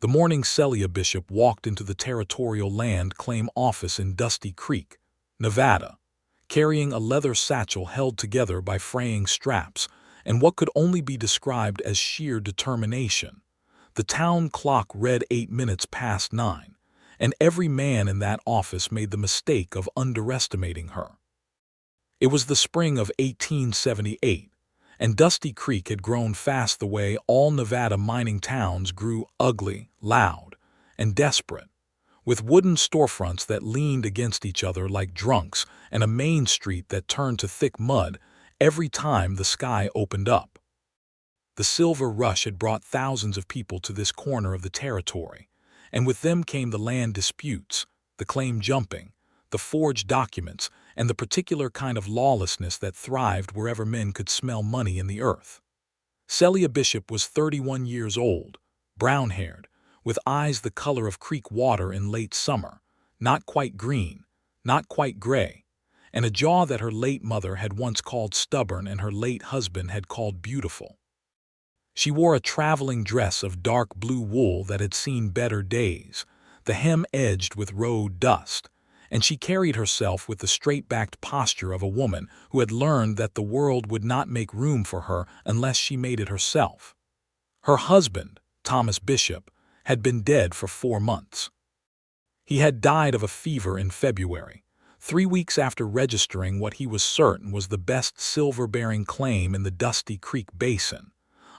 The morning Celia Bishop walked into the Territorial Land Claim Office in Dusty Creek, Nevada, carrying a leather satchel held together by fraying straps and what could only be described as sheer determination. The town clock read 8 minutes past 9, and every man in that office made the mistake of underestimating her. It was the spring of 1878, and Dusty Creek had grown fast the way all Nevada mining towns grew ugly, loud, and desperate, with wooden storefronts that leaned against each other like drunks and a main street that turned to thick mud every time the sky opened up. The silver rush had brought thousands of people to this corner of the territory, and with them came the land disputes, the claim jumping, the forged documents, and the particular kind of lawlessness that thrived wherever men could smell money in the earth. Celia Bishop was 31 years old, brown-haired, with eyes the color of creek water in late summer, not quite green, not quite gray, and a jaw that her late mother had once called stubborn and her late husband had called beautiful. She wore a traveling dress of dark blue wool that had seen better days, the hem edged with road dust, and she carried herself with the straight-backed posture of a woman who had learned that the world would not make room for her unless she made it herself. Her husband, Thomas Bishop, had been dead for 4 months. He had died of a fever in February, 3 weeks after registering what he was certain was the best silver-bearing claim in the Dusty Creek Basin,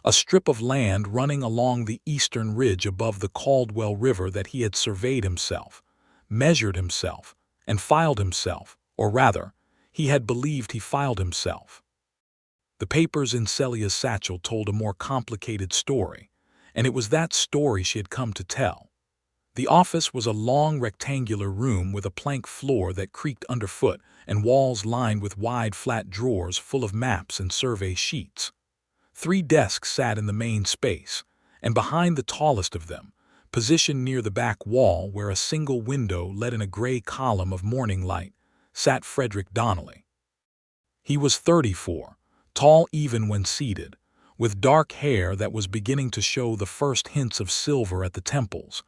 a strip of land running along the eastern ridge above the Caldwell River that he had surveyed himself, measured himself, and filed himself, or rather, he had believed he filed himself. The papers in Celia's satchel told a more complicated story, and it was that story she had come to tell. The office was a long rectangular room with a plank floor that creaked underfoot and walls lined with wide flat drawers full of maps and survey sheets. 3 desks sat in the main space, and behind the tallest of them, positioned near the back wall where a single window let in a gray column of morning light, sat Frederick Donnelly. He was 34, tall even when seated, with dark hair that was beginning to show the first hints of silver at the temples,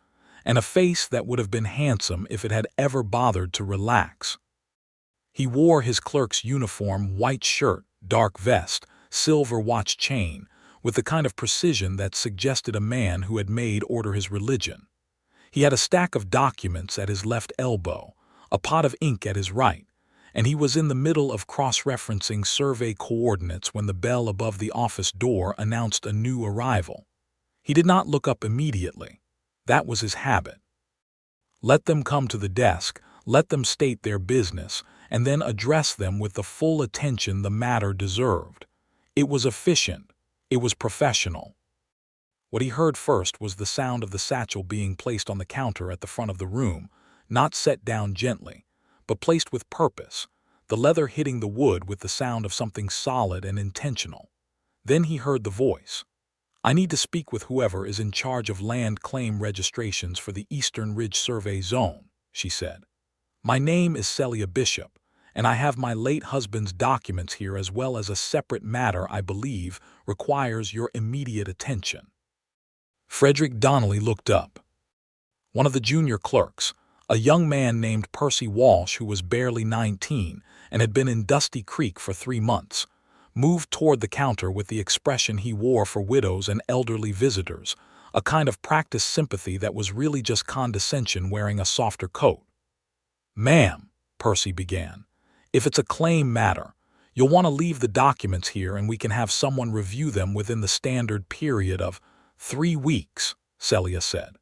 and a face that would have been handsome if it had ever bothered to relax. He wore his clerk's uniform, white shirt, dark vest, silver watch chain, with the kind of precision that suggested a man who had made order his religion. He had a stack of documents at his left elbow, a pot of ink at his right, and he was in the middle of cross-referencing survey coordinates when the bell above the office door announced a new arrival. He did not look up immediately. That was his habit. Let them come to the desk, let them state their business, and then address them with the full attention the matter deserved. It was efficient. It was professional. What he heard first was the sound of the satchel being placed on the counter at the front of the room, not set down gently, but placed with purpose, the leather hitting the wood with the sound of something solid and intentional. Then he heard the voice. "I need to speak with whoever is in charge of land claim registrations for the Eastern Ridge Survey Zone," she said. "My name is Celia Bishop, and I have my late husband's documents here as well as a separate matter I believe requires your immediate attention." Frederick Donnelly looked up. One of the junior clerks, a young man named Percy Walsh who was barely 19 and had been in Dusty Creek for 3 months, moved toward the counter with the expression he wore for widows and elderly visitors, a kind of practiced sympathy that was really just condescension wearing a softer coat. "Ma'am," Percy began, "if it's a claim matter, you'll want to leave the documents here and we can have someone review them within the standard period of 3 weeks, Celia said.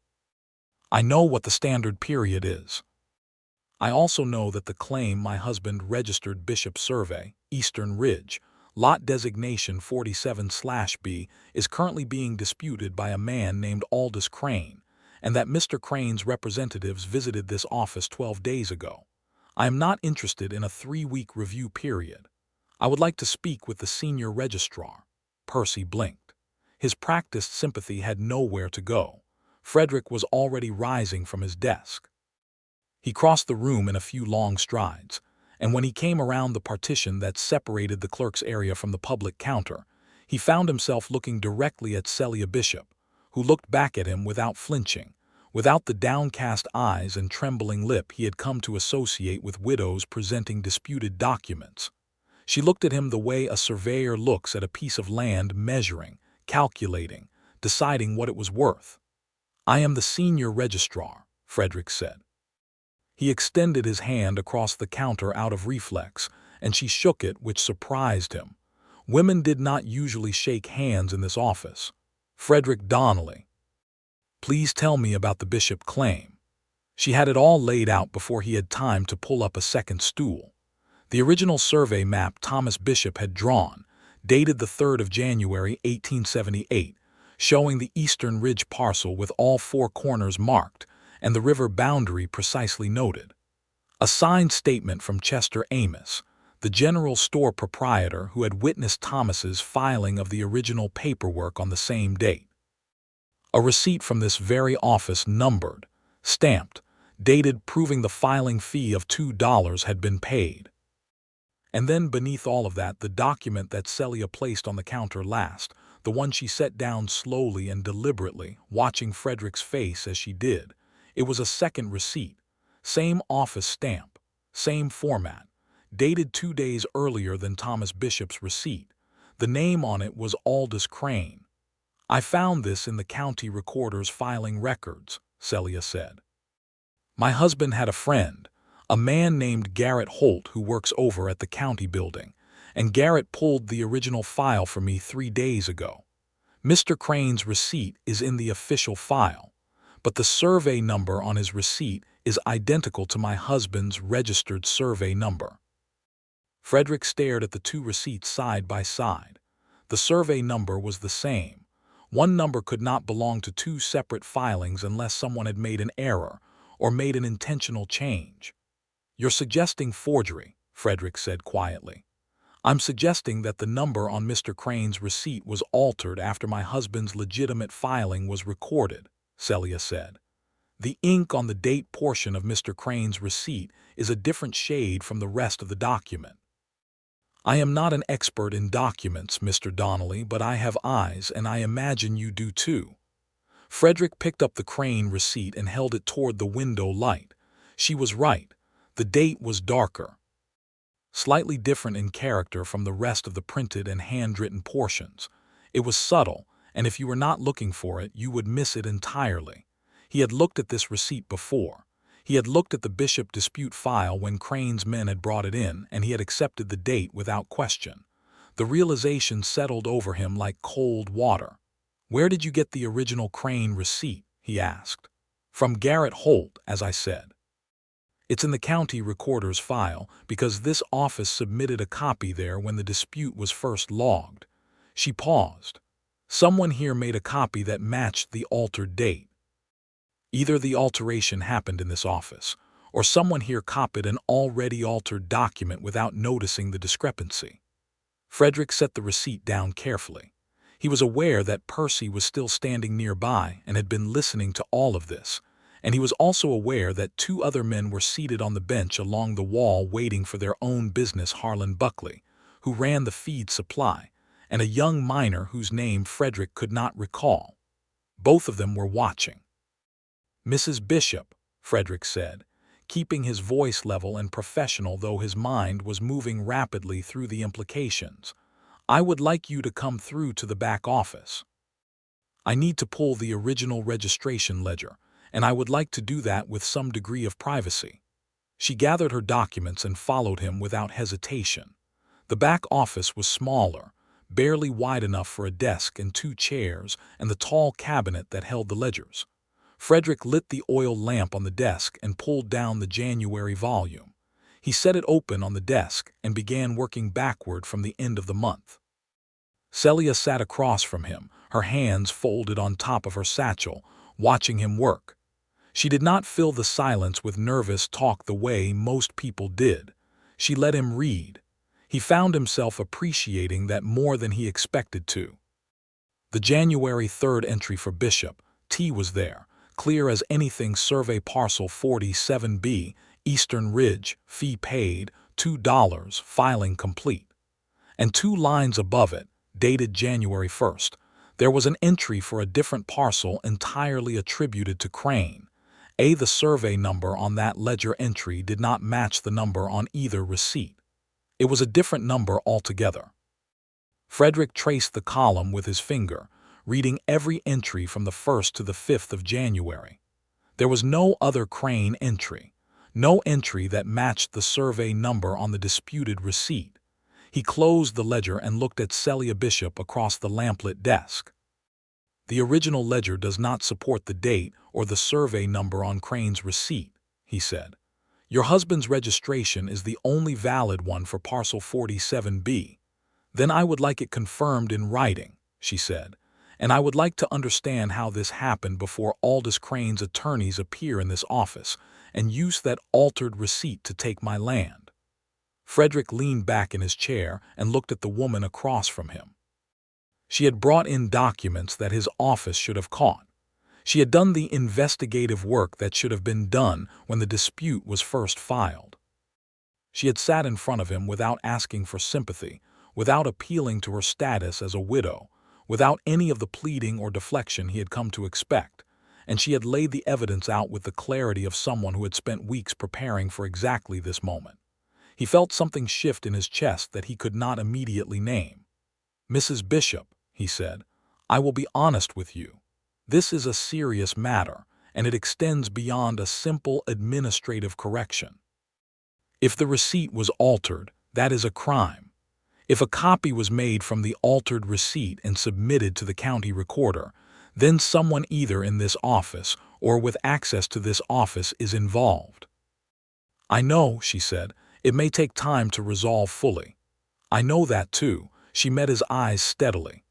"I know what the standard period is. I also know that the claim my husband registered Bishop Survey, Eastern Ridge, lot designation 47/B, is currently being disputed by a man named Aldous Crane, and that Mr. Crane's representatives visited this office 12 days ago. I am not interested in a 3-week review period. I would like to speak with the senior registrar." Percy blinked. His practiced sympathy had nowhere to go. Frederick was already rising from his desk. He crossed the room in a few long strides, and when he came around the partition that separated the clerk's area from the public counter, he found himself looking directly at Celia Bishop, who looked back at him without flinching, without the downcast eyes and trembling lip he had come to associate with widows presenting disputed documents. She looked at him the way a surveyor looks at a piece of land, measuring, calculating, deciding what it was worth. "I am the senior registrar," Frederick said. He extended his hand across the counter out of reflex, and she shook it, which surprised him. Women did not usually shake hands in this office. "Frederick Donnelly. Please tell me about the Bishop claim." She had it all laid out before he had time to pull up a second stool. The original survey map Thomas Bishop had drawn, dated the 3rd of January, 1878, showing the Eastern Ridge parcel with all 4 corners marked and the river boundary precisely noted. A signed statement from Chester Amos, the general store proprietor who had witnessed Thomas's filing of the original paperwork on the same date. A receipt from this very office, numbered, stamped, dated, proving the filing fee of $2 had been paid. And then beneath all of that, the document that Celia placed on the counter last, the one she set down slowly and deliberately, watching Frederick's face as she did. It was a second receipt, same office stamp, same format, dated 2 days earlier than Thomas Bishop's receipt. The name on it was Aldous Crane. "I found this in the county recorder's filing records," Celia said. "My husband had a friend, a man named Garrett Holt, who works over at the county building, and Garrett pulled the original file for me 3 days ago. Mr. Crane's receipt is in the official file, but the survey number on his receipt is identical to my husband's registered survey number." Frederick stared at the 2 receipts side by side. The survey number was the same. One number could not belong to 2 separate filings unless someone had made an error or made an intentional change. "You're suggesting forgery," Frederick said quietly. "I'm suggesting that the number on Mr. Crane's receipt was altered after my husband's legitimate filing was recorded," Celia said. "The ink on the date portion of Mr. Crane's receipt is a different shade from the rest of the document. I am not an expert in documents, Mr. Donnelly, but I have eyes, and I imagine you do too." Frederick picked up the Crane receipt and held it toward the window light. She was right. The date was darker, slightly different in character from the rest of the printed and handwritten portions. It was subtle, and if you were not looking for it, you would miss it entirely. He had looked at this receipt before. He had looked at the Bishop dispute file when Crane's men had brought it in, and he had accepted the date without question. The realization settled over him like cold water. "Where did you get the original Crane receipt?" he asked. "From Garrett Holt, as I said. It's in the county recorder's file because this office submitted a copy there when the dispute was first logged." She paused. "Someone here made a copy that matched the altered date. Either the alteration happened in this office, or someone here copied an already altered document without noticing the discrepancy." Frederick set the receipt down carefully. He was aware that Percy was still standing nearby and had been listening to all of this, and he was also aware that 2 other men were seated on the bench along the wall waiting for their own business, Harlan Buckley, who ran the feed supply, and a young miner whose name Frederick could not recall. Both of them were watching. "Mrs. Bishop," Frederick said, keeping his voice level and professional though his mind was moving rapidly through the implications, "I would like you to come through to the back office. I need to pull the original registration ledger, and I would like to do that with some degree of privacy." She gathered her documents and followed him without hesitation. The back office was smaller, barely wide enough for a desk and 2 chairs and the tall cabinet that held the ledgers. Frederick lit the oil lamp on the desk and pulled down the January volume. He set it open on the desk and began working backward from the end of the month. Celia sat across from him, her hands folded on top of her satchel, watching him work. She did not fill the silence with nervous talk the way most people did. She let him read. He found himself appreciating that more than he expected to. The January 3rd entry for Bishop, T, was there, clear as anything: survey parcel 47B, Eastern Ridge, fee paid, $2, filing complete. And 2 lines above it, dated January 1st, There was an entry for a different parcel entirely attributed to Crane. The survey number on that ledger entry did not match the number on either receipt. It was a different number altogether. Frederick traced the column with his finger, reading every entry from the 1st to the 5th of January. There was no other Crane entry, no entry that matched the survey number on the disputed receipt. He closed the ledger and looked at Celia Bishop across the lamplit desk. "The original ledger does not support the date or the survey number on Crane's receipt," he said. "Your husband's registration is the only valid one for parcel 47B. "Then I would like it confirmed in writing," she said, "and I would like to understand how this happened before Aldous Crane's attorneys appear in this office and use that altered receipt to take my land." Frederick leaned back in his chair and looked at the woman across from him. She had brought in documents that his office should have caught. She had done the investigative work that should have been done when the dispute was first filed. She had sat in front of him without asking for sympathy, without appealing to her status as a widow, without any of the pleading or deflection he had come to expect, and she had laid the evidence out with the clarity of someone who had spent weeks preparing for exactly this moment. He felt something shift in his chest that he could not immediately name. "Mrs. Bishop," he said, "I will be honest with you. This is a serious matter, and it extends beyond a simple administrative correction. If the receipt was altered, that is a crime. If a copy was made from the altered receipt and submitted to the county recorder, then someone either in this office or with access to this office is involved." "I know," she said, "it may take time to resolve fully. I know that too." She met his eyes steadily.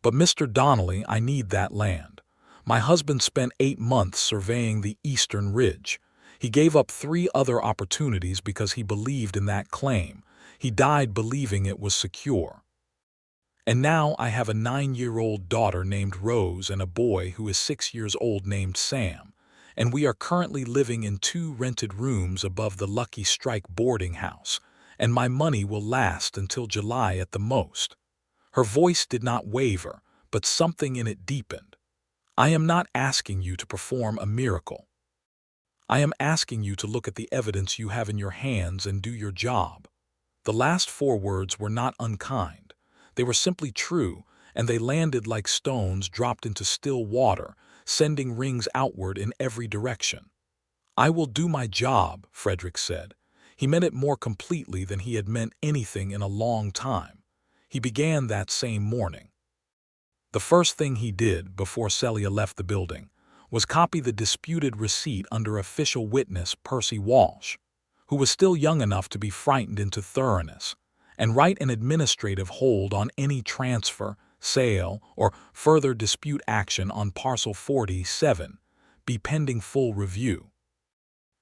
"But Mr. Donnelly, I need that land. My husband spent 8 months surveying the eastern ridge. He gave up 3 other opportunities because he believed in that claim. He died believing it was secure. And now I have a 9-year-old daughter named Rose and a boy who is 6 years old named Sam, and we are currently living in 2 rented rooms above the Lucky Strike boarding house, and my money will last until July at the most." Her voice did not waver, but something in it deepened. "I am not asking you to perform a miracle. I am asking you to look at the evidence you have in your hands and do your job." The last 4 words were not unkind. They were simply true, and they landed like stones dropped into still water, sending rings outward in every direction. "I will do my job," Frederick said. He meant it more completely than he had meant anything in a long time. He began that same morning. The first thing he did before Celia left the building was copy the disputed receipt under official witness Percy Walsh, who was still young enough to be frightened into thoroughness, and write an administrative hold on any transfer, sale, or further dispute action on parcel 47, be pending full review.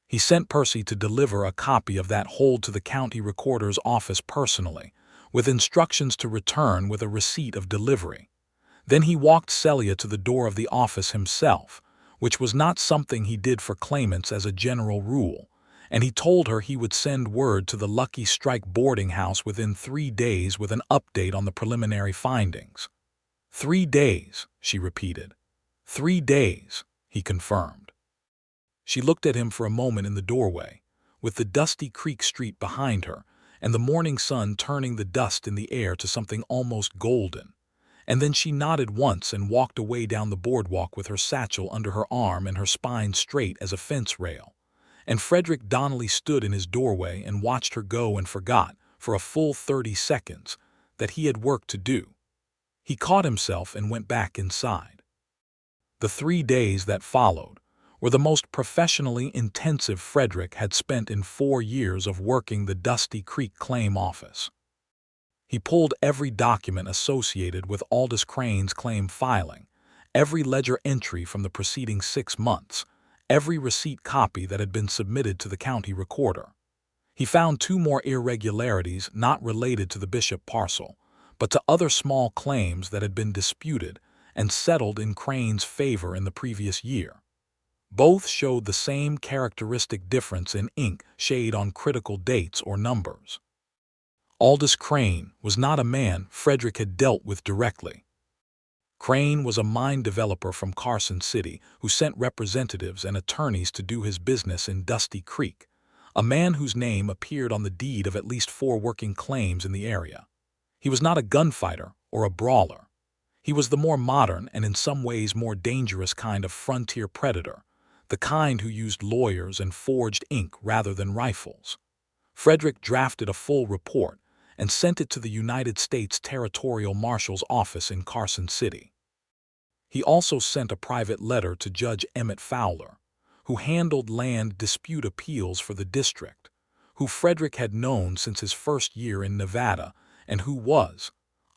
He sent Percy to deliver a copy of that hold to the county recorder's office personally, with instructions to return with a receipt of delivery. Then he walked Celia to the door of the office himself, which was not something he did for claimants as a general rule, and he told her he would send word to the Lucky Strike boarding house within 3 days with an update on the preliminary findings. 3 days, she repeated. 3 days, he confirmed. She looked at him for a moment in the doorway, with the dusty Creek Street behind her and the morning sun turning the dust in the air to something almost golden. And then she nodded once and walked away down the boardwalk with her satchel under her arm and her spine straight as a fence rail. And Frederick Donnelly stood in his doorway and watched her go and forgot, for a full 30 seconds, that he had work to do. He caught himself and went back inside. The 3 days that followed were the most professionally intensive Frederick had spent in 4 years of working the Dusty Creek claim office. He pulled every document associated with Aldous Crane's claim filing, every ledger entry from the preceding 6 months, every receipt copy that had been submitted to the county recorder. He found 2 more irregularities not related to the Bishop parcel, but to other small claims that had been disputed and settled in Crane's favor in the previous year. Both showed the same characteristic difference in ink shade on critical dates or numbers. Aldous Crane was not a man Frederick had dealt with directly. Crane was a mine developer from Carson City who sent representatives and attorneys to do his business in Dusty Creek, a man whose name appeared on the deed of at least 4 working claims in the area. He was not a gunfighter or a brawler. He was the more modern and in some ways more dangerous kind of frontier predator, the kind who used lawyers and forged ink rather than rifles. Frederick drafted a full report and sent it to the United States Territorial Marshal's office in Carson City. He also sent a private letter to Judge Emmett Fowler, who handled land dispute appeals for the district, who Frederick had known since his first year in Nevada and who was,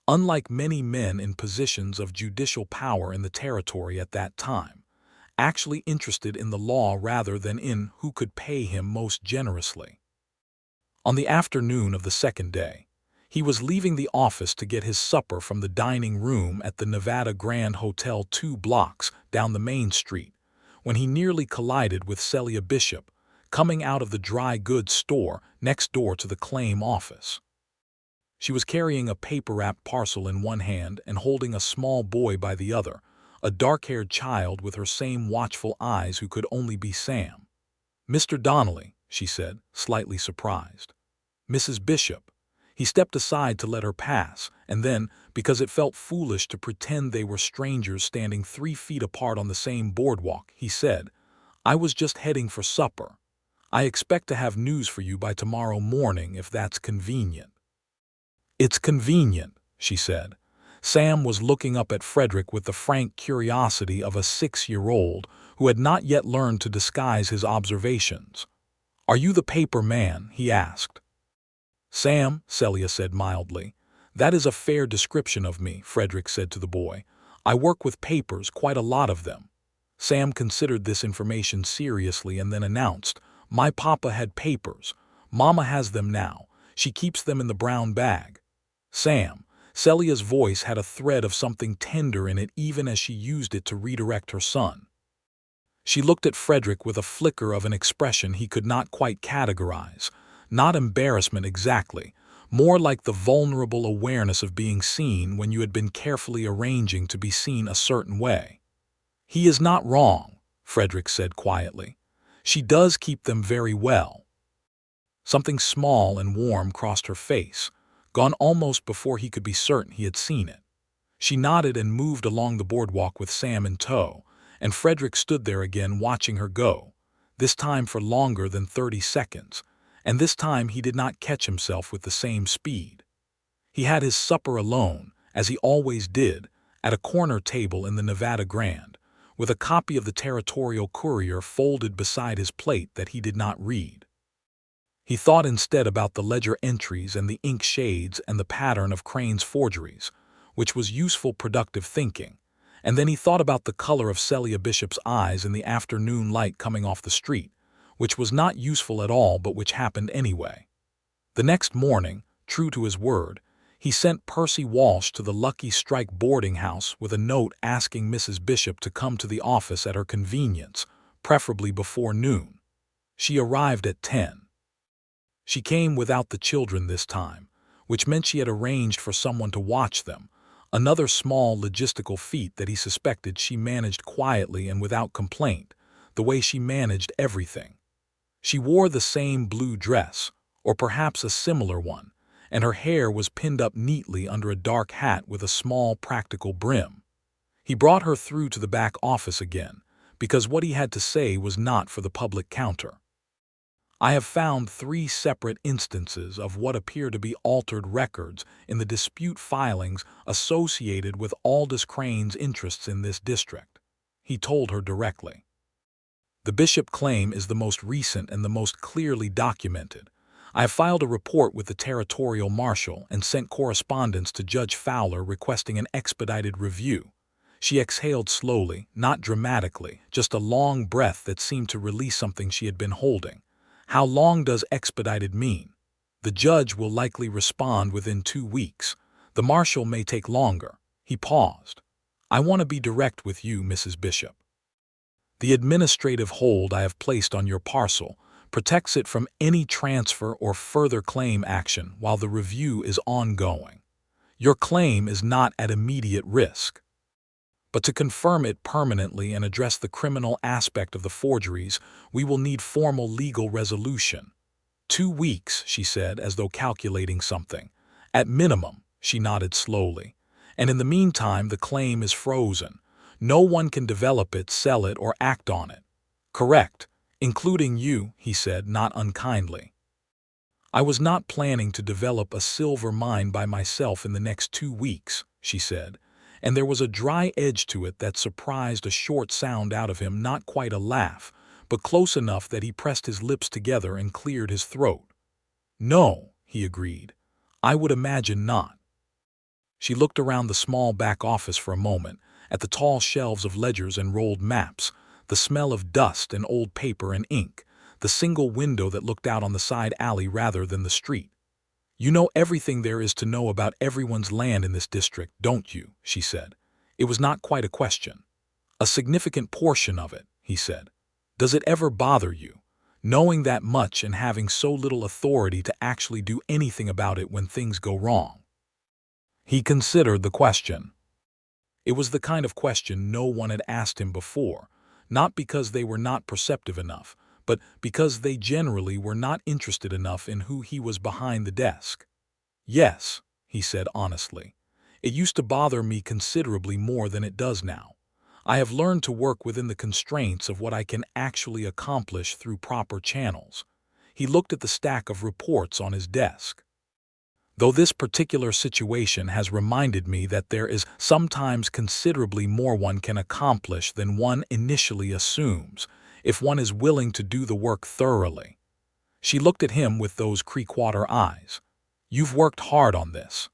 unlike many men in positions of judicial power in the territory at that time, actually interested in the law rather than in who could pay him most generously. On the afternoon of the second day, he was leaving the office to get his supper from the dining room at the Nevada Grand Hotel 2 blocks down the main street, when he nearly collided with Celia Bishop, coming out of the dry goods store next door to the claim office. She was carrying a paper-wrapped parcel in one hand and holding a small boy by the other, a dark-haired child with her same watchful eyes who could only be Sam. "Mr. Donnelly," she said, slightly surprised. "Mrs. Bishop." He stepped aside to let her pass, and then, because it felt foolish to pretend they were strangers standing 3 feet apart on the same boardwalk, he said, "I was just heading for supper. I expect to have news for you by tomorrow morning if that's convenient." "It's convenient," she said. Sam was looking up at Frederick with the frank curiosity of a 6-year-old who had not yet learned to disguise his observations. "Are you the paper man?" he asked. "Sam," Celia said mildly. "That is a fair description of me," Frederick said to the boy. "I work with papers, quite a lot of them." Sam considered this information seriously and then announced, "My papa had papers. Mama has them now. She keeps them in the brown bag." "Sam." Celia's voice had a thread of something tender in it even as she used it to redirect her son. She looked at Frederick with a flicker of an expression he could not quite categorize. Not embarrassment exactly, more like the vulnerable awareness of being seen when you had been carefully arranging to be seen a certain way. "He is not wrong," Frederick said quietly. "She does keep them very well." Something small and warm crossed her face, gone almost before he could be certain he had seen it. She nodded and moved along the boardwalk with Sam in tow, and Frederick stood there again watching her go, this time for longer than 30 seconds, and this time he did not catch himself with the same speed. He had his supper alone, as he always did, at a corner table in the Nevada Grand, with a copy of the Territorial Courier folded beside his plate that he did not read. He thought instead about the ledger entries and the ink shades and the pattern of Crane's forgeries, which was useful productive thinking, and then he thought about the color of Celia Bishop's eyes in the afternoon light coming off the street, which was not useful at all but which happened anyway. The next morning, true to his word, he sent Percy Walsh to the Lucky Strike boarding house with a note asking Mrs. Bishop to come to the office at her convenience, preferably before noon. She arrived at 10. She came without the children this time, which meant she had arranged for someone to watch them, another small logistical feat that he suspected she managed quietly and without complaint, the way she managed everything. She wore the same blue dress, or perhaps a similar one, and her hair was pinned up neatly under a dark hat with a small practical brim. He brought her through to the back office again, because what he had to say was not for the public counter. "I have found 3 separate instances of what appear to be altered records in the dispute filings associated with Aldous Crane's interests in this district," he told her directly. "The Bishop claim is the most recent and the most clearly documented. I have filed a report with the Territorial Marshal and sent correspondence to Judge Fowler requesting an expedited review." She exhaled slowly, not dramatically, just a long breath that seemed to release something she had been holding. "How long does expedited mean?" "The judge will likely respond within 2 weeks. The marshal may take longer." He paused. "I want to be direct with you, Mrs. Bishop. The administrative hold I have placed on your parcel protects it from any transfer or further claim action while the review is ongoing. Your claim is not at immediate risk." But to confirm it permanently and address the criminal aspect of the forgeries, we will need formal legal resolution. 2 weeks, she said, as though calculating something. At minimum, she nodded slowly. And in the meantime, the claim is frozen. No one can develop it, sell it, or act on it. Correct, including you, he said, not unkindly. I was not planning to develop a silver mine by myself in the next 2 weeks, she said, and there was a dry edge to it that surprised a short sound out of him, not quite a laugh, but close enough that he pressed his lips together and cleared his throat. No, he agreed. I would imagine not. She looked around the small back office for a moment, at the tall shelves of ledgers and rolled maps, the smell of dust and old paper and ink, the single window that looked out on the side alley rather than the street. You know everything there is to know about everyone's land in this district, don't you? She said. It was not quite a question. A significant portion of it, he said. Does it ever bother you, knowing that much and having so little authority to actually do anything about it when things go wrong? He considered the question. It was the kind of question no one had asked him before, not because they were not perceptive enough, but because they generally were not interested enough in who he was behind the desk. Yes, he said honestly. It used to bother me considerably more than it does now. I have learned to work within the constraints of what I can actually accomplish through proper channels. He looked at the stack of reports on his desk. Though this particular situation has reminded me that there is sometimes considerably more one can accomplish than one initially assumes, if one is willing to do the work thoroughly. She looked at him with those Creekwater eyes. You've worked hard on this.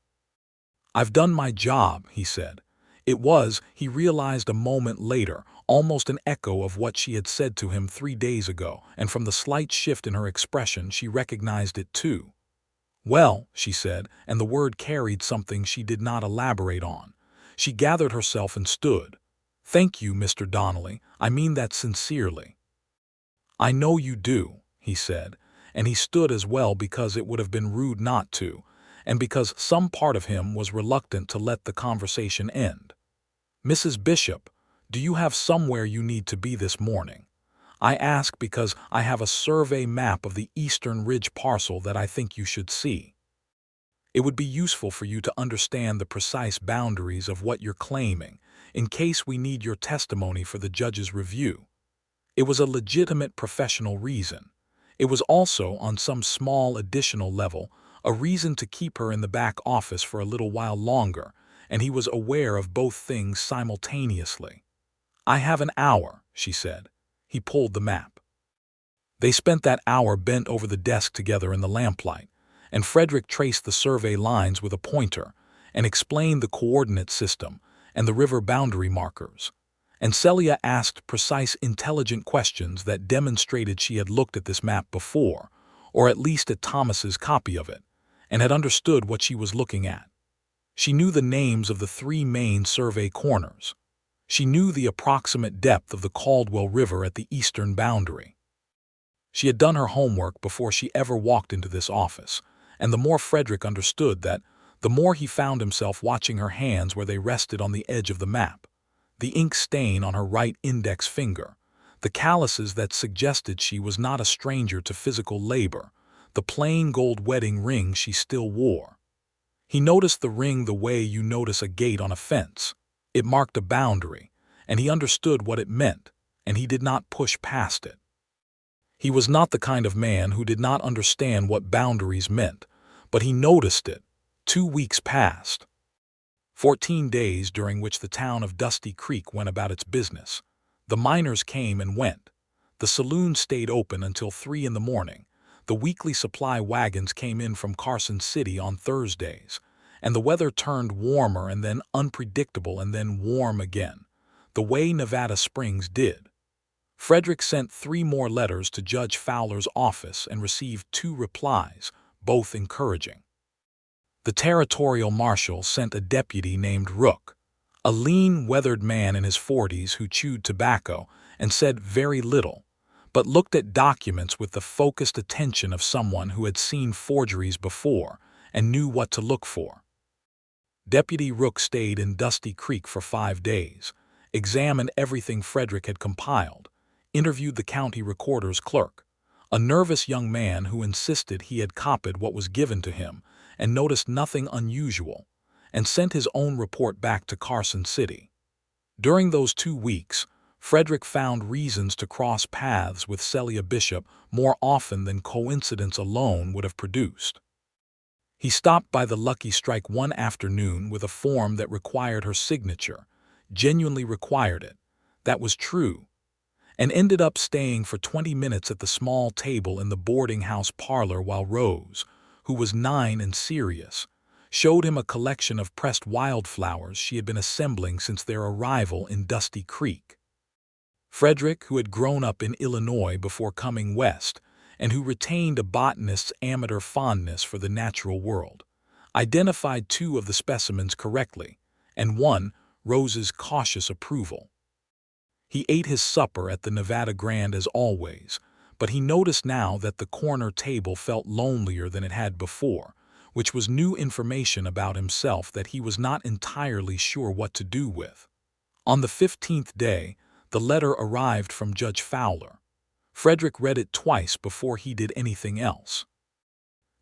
I've done my job, he said. It was, he realized a moment later, almost an echo of what she had said to him 3 days ago, and from the slight shift in her expression she recognized it too. Well, she said, and the word carried something she did not elaborate on. She gathered herself and stood. Thank you, Mr. Donnelly. I mean that sincerely. I know you do, he said, and he stood as well because it would have been rude not to, and because some part of him was reluctant to let the conversation end. Mrs. Bishop, do you have somewhere you need to be this morning? I ask because I have a survey map of the Eastern Ridge parcel that I think you should see. It would be useful for you to understand the precise boundaries of what you're claiming, in case we need your testimony for the judge's review. It was a legitimate professional reason. It was also, on some small additional level, a reason to keep her in the back office for a little while longer, and he was aware of both things simultaneously. I have an hour, she said. He pulled the map. They spent that hour bent over the desk together in the lamplight, and Frederick traced the survey lines with a pointer and explained the coordinate system and the river boundary markers. And Celia asked precise, intelligent questions that demonstrated she had looked at this map before, or at least at Thomas's copy of it, and had understood what she was looking at. She knew the names of the 3 main survey corners. She knew the approximate depth of the Caldwell River at the eastern boundary. She had done her homework before she ever walked into this office, and the more Frederick understood that, the more he found himself watching her hands where they rested on the edge of the map, the ink stain on her right index finger, the calluses that suggested she was not a stranger to physical labor, the plain gold wedding ring she still wore. He noticed the ring the way you notice a gate on a fence. It marked a boundary, and he understood what it meant, and he did not push past it. He was not the kind of man who did not understand what boundaries meant, but he noticed it. 2 weeks passed. 14 days during which the town of Dusty Creek went about its business. The miners came and went. The saloon stayed open until 3 in the morning. The weekly supply wagons came in from Carson City on Thursdays, and the weather turned warmer and then unpredictable and then warm again, the way Nevada springs did. Frederick sent 3 more letters to Judge Fowler's office and received 2 replies, both encouraging. The territorial marshal sent a deputy named Rook, a lean, weathered man in his 40s who chewed tobacco and said very little, but looked at documents with the focused attention of someone who had seen forgeries before and knew what to look for. Deputy Rook stayed in Dusty Creek for 5 days, examined everything Frederick had compiled, interviewed the county recorder's clerk, a nervous young man who insisted he had copied what was given to him and noticed nothing unusual, and sent his own report back to Carson City. During those 2 weeks, Frederick found reasons to cross paths with Celia Bishop more often than coincidence alone would have produced. He stopped by the Lucky Strike one afternoon with a form that required her signature, genuinely required it, that was true, and ended up staying for 20 minutes at the small table in the boarding house parlor while Rose, who was 9 and serious, showed him a collection of pressed wildflowers she had been assembling since their arrival in Dusty Creek. Frederick, who had grown up in Illinois before coming west, and who retained a botanist's amateur fondness for the natural world, identified 2 of the specimens correctly, and won Rose's cautious approval. He ate his supper at the Nevada Grand as always, but he noticed now that the corner table felt lonelier than it had before, which was new information about himself that he was not entirely sure what to do with. On the 15th day, the letter arrived from Judge Fowler. Frederick read it twice before he did anything else.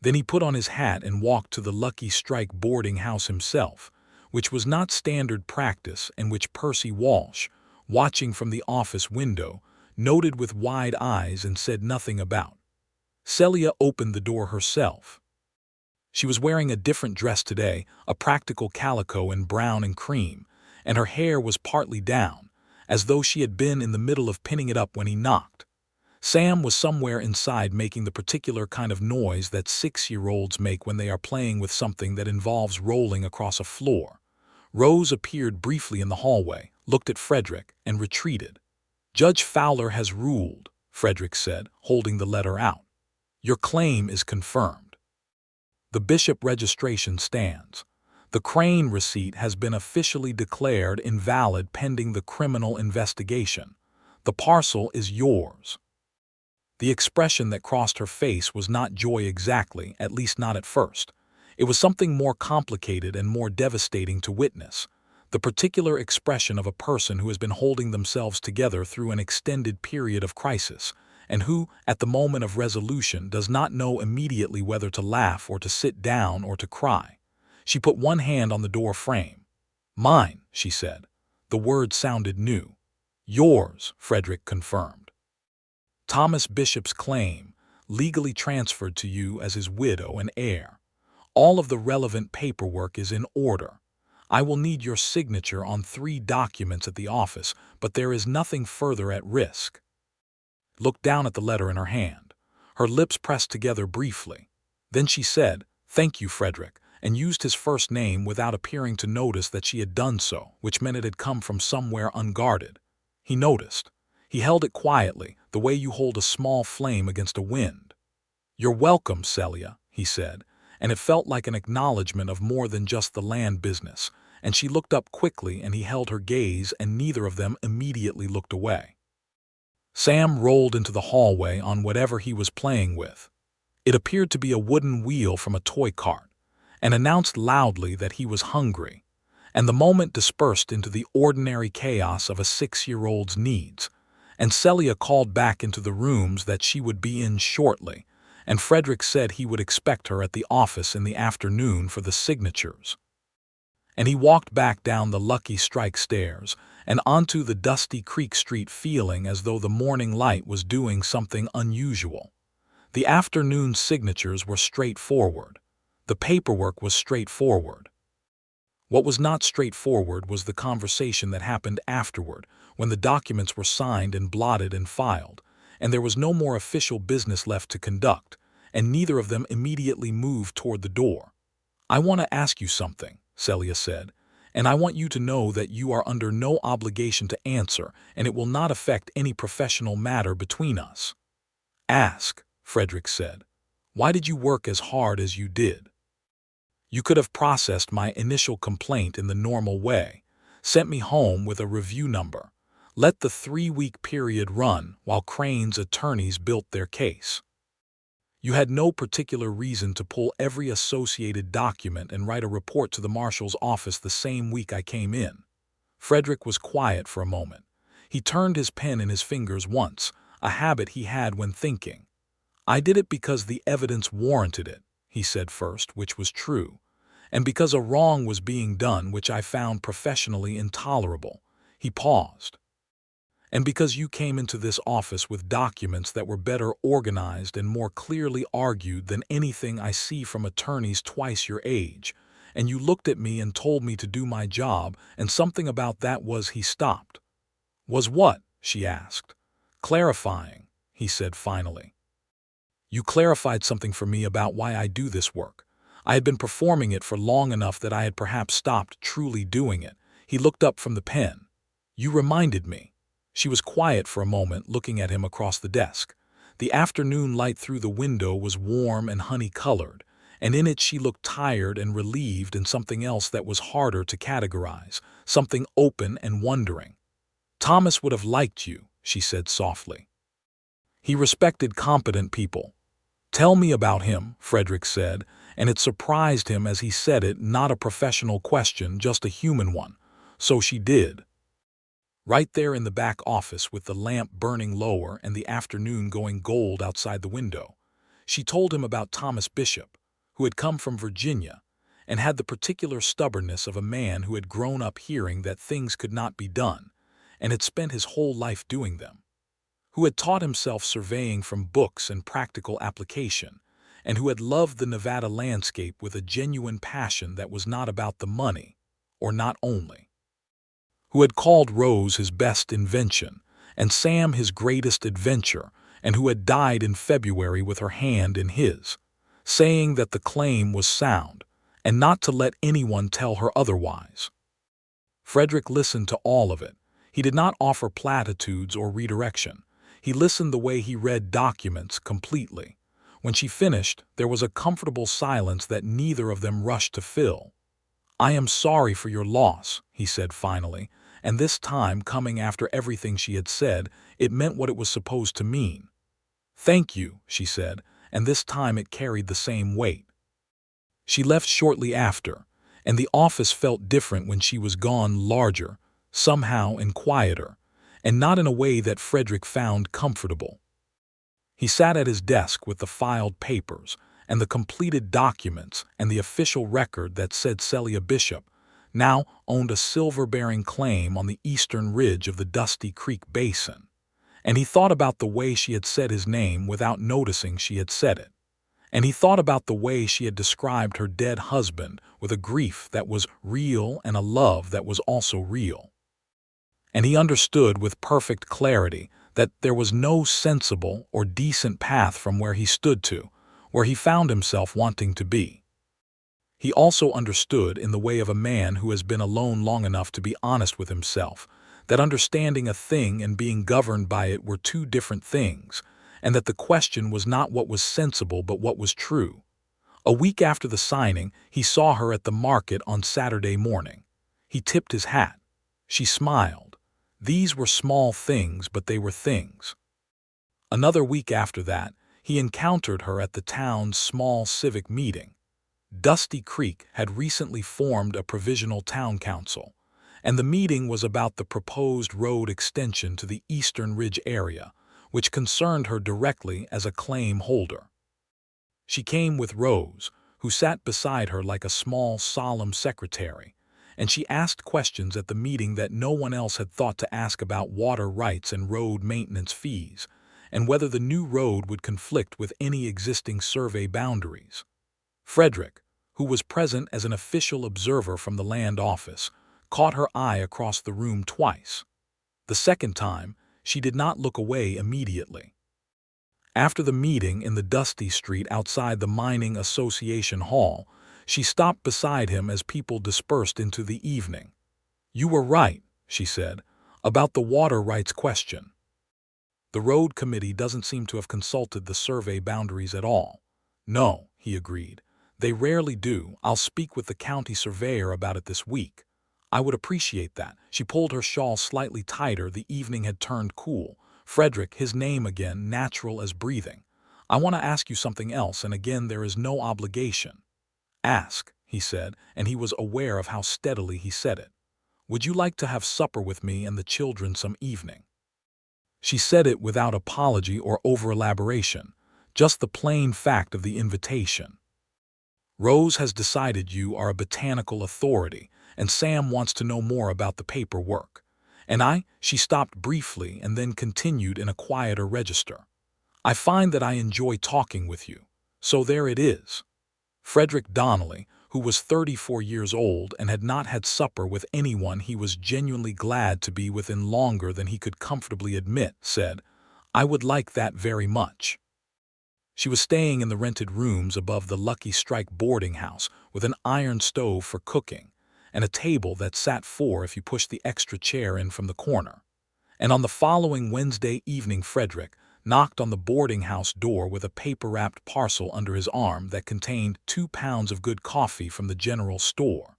Then he put on his hat and walked to the Lucky Strike boarding house himself, which was not standard practice and which Percy Walsh, watching from the office window, noted with wide eyes and said nothing about. Celia opened the door herself. She was wearing a different dress today, a practical calico in brown and cream, and her hair was partly down, as though she had been in the middle of pinning it up when he knocked. Sam was somewhere inside making the particular kind of noise that 6-year-olds make when they are playing with something that involves rolling across a floor. Rose appeared briefly in the hallway, looked at Frederick, and retreated. "Judge Fowler has ruled," Frederick said, holding the letter out. "Your claim is confirmed. The Bishop registration stands. The Crane receipt has been officially declared invalid pending the criminal investigation. The parcel is yours." The expression that crossed her face was not joy exactly, at least not at first. It was something more complicated and more devastating to witness, the particular expression of a person who has been holding themselves together through an extended period of crisis, and who, at the moment of resolution, does not know immediately whether to laugh or to sit down or to cry. She put one hand on the door frame. "Mine," she said. The word sounded new. "Yours," Frederick confirmed. "Thomas Bishop's claim, legally transferred to you as his widow and heir. All of the relevant paperwork is in order. I will need your signature on 3 documents at the office, but there is nothing further at risk." Looked down at the letter in her hand. Her lips pressed together briefly. Then she said, "Thank you, Frederick," and used his first name without appearing to notice that she had done so, which meant it had come from somewhere unguarded. He noticed. He held it quietly, the way you hold a small flame against a wind. "You're welcome, Celia," he said, and it felt like an acknowledgement of more than just the land business, and she looked up quickly and he held her gaze and neither of them immediately looked away. Sam rolled into the hallway on whatever he was playing with. It appeared to be a wooden wheel from a toy cart, and announced loudly that he was hungry, and the moment dispersed into the ordinary chaos of a 6-year-old's needs, and Celia called back into the rooms that she would be in shortly, and Frederick said he would expect her at the office in the afternoon for the signatures. And he walked back down the Lucky Strike stairs and onto the Dusty Creek Street feeling as though the morning light was doing something unusual. The afternoon signatures were straightforward. The paperwork was straightforward. What was not straightforward was the conversation that happened afterward, when the documents were signed and blotted and filed, and there was no more official business left to conduct, and neither of them immediately moved toward the door. "I want to ask you something," Celia said, "and I want you to know that you are under no obligation to answer, and it will not affect any professional matter between us." "Ask," Frederick said. "Why did you work as hard as you did? You could have processed my initial complaint in the normal way, sent me home with a review number, let the 3-week period run while Crane's attorneys built their case. You had no particular reason to pull every associated document and write a report to the marshal's office the same week I came in." Frederick was quiet for a moment. He turned his pen in his fingers once, a habit he had when thinking. "I did it because the evidence warranted it," he said first, which was true, "and because a wrong was being done which I found professionally intolerable." He paused. "And because you came into this office with documents that were better organized and more clearly argued than anything I see from attorneys twice your age, and you looked at me and told me to do my job, and something about that was—" He stopped. "Was what?" she asked. "Clarifying," he said finally. "You clarified something for me about why I do this work. I had been performing it for long enough that I had perhaps stopped truly doing it." He looked up from the pen. "You reminded me." She was quiet for a moment, looking at him across the desk. The afternoon light through the window was warm and honey-colored, and in it she looked tired and relieved, and something else that was harder to categorize, something open and wondering. "Thomas would have liked you," she said softly. "He respected competent people." "Tell me about him," Frederick said, and it surprised him as he said it, not a professional question, just a human one. So she did. Right there in the back office with the lamp burning lower and the afternoon going gold outside the window. She told him about Thomas Bishop, who had come from Virginia, and had the particular stubbornness of a man who had grown up hearing that things could not be done, and had spent his whole life doing them, who had taught himself surveying from books and practical application, and who had loved the Nevada landscape with a genuine passion that was not about the money, or not only, who had called Rose his best invention, and Sam his greatest adventure, and who had died in February with her hand in his, saying that the claim was sound, and not to let anyone tell her otherwise. Frederick listened to all of it. He did not offer platitudes or redirection. He listened the way he read documents completely. When she finished, there was a comfortable silence that neither of them rushed to fill. "I am sorry for your loss," he said finally, and this time, coming after everything she had said, it meant what it was supposed to mean. "Thank you," she said, and this time it carried the same weight. She left shortly after, and the office felt different when she was gone, larger, somehow, and quieter, and not in a way that Frederick found comfortable. He sat at his desk with the filed papers and the completed documents and the official record that said Celia Bishop now owned a silver-bearing claim on the eastern ridge of the Dusty Creek Basin, and he thought about the way she had said his name without noticing she had said it, and he thought about the way she had described her dead husband with a grief that was real and a love that was also real. And he understood with perfect clarity that there was no sensible or decent path from where he stood to where he found himself wanting to be. He also understood, in the way of a man who has been alone long enough to be honest with himself, that understanding a thing and being governed by it were two different things, and that the question was not what was sensible but what was true. A week after the signing, he saw her at the market on Saturday morning. He tipped his hat. She smiled. These were small things, but they were things. Another week after that, he encountered her at the town's small civic meeting. Dusty Creek had recently formed a provisional town council, and the meeting was about the proposed road extension to the Eastern Ridge area, which concerned her directly as a claim holder. She came with Rose, who sat beside her like a small, solemn secretary, and she asked questions at the meeting that no one else had thought to ask about water rights and road maintenance fees, and whether the new road would conflict with any existing survey boundaries. Frederick, who was present as an official observer from the land office, caught her eye across the room twice. The second time, she did not look away immediately. After the meeting in the dusty street outside the Mining Association Hall, she stopped beside him as people dispersed into the evening. "You were right," she said, "about the water rights question. The road committee doesn't seem to have consulted the survey boundaries at all." "No," he agreed. "They rarely do. I'll speak with the county surveyor about it this week." "I would appreciate that." She pulled her shawl slightly tighter. The evening had turned cool. "Frederick," his name again, natural as breathing. "I want to ask you something else, and again there is no obligation." "Ask," he said, and he was aware of how steadily he said it. "Would you like to have supper with me and the children some evening?" She said it without apology or over-elaboration, just the plain fact of the invitation. "Rose has decided you are a botanical authority, and Sam wants to know more about the paperwork. She stopped briefly and then continued in a quieter register. "I find that I enjoy talking with you. So there it is." Frederick Donnelly, who was 34 years old and had not had supper with anyone he was genuinely glad to be within longer than he could comfortably admit, said, "I would like that very much." She was staying in the rented rooms above the Lucky Strike boarding house with an iron stove for cooking and a table that sat four if you pushed the extra chair in from the corner. And on the following Wednesday evening Frederick knocked on the boarding house door with a paper-wrapped parcel under his arm that contained 2 pounds of good coffee from the general store,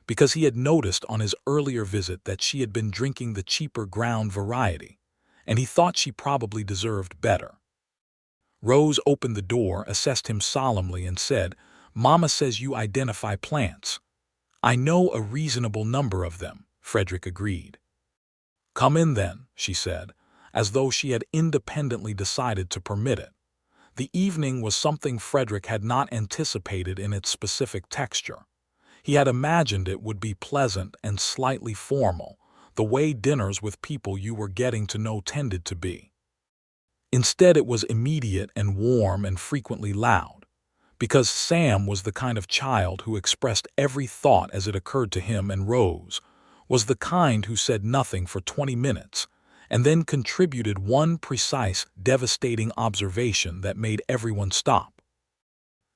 because he had noticed on his earlier visit that she had been drinking the cheaper ground variety, and he thought she probably deserved better. Rose opened the door, assessed him solemnly, and said, "Mama says you identify plants." "I know a reasonable number of them," Frederick agreed. "Come in then," she said, as though she had independently decided to permit it. The evening was something Frederick had not anticipated in its specific texture. He had imagined it would be pleasant and slightly formal, the way dinners with people you were getting to know tended to be. Instead, it was immediate and warm and frequently loud, because Sam was the kind of child who expressed every thought as it occurred to him, and Rose was the kind who said nothing for 20 minutes and then contributed one precise, devastating observation that made everyone stop.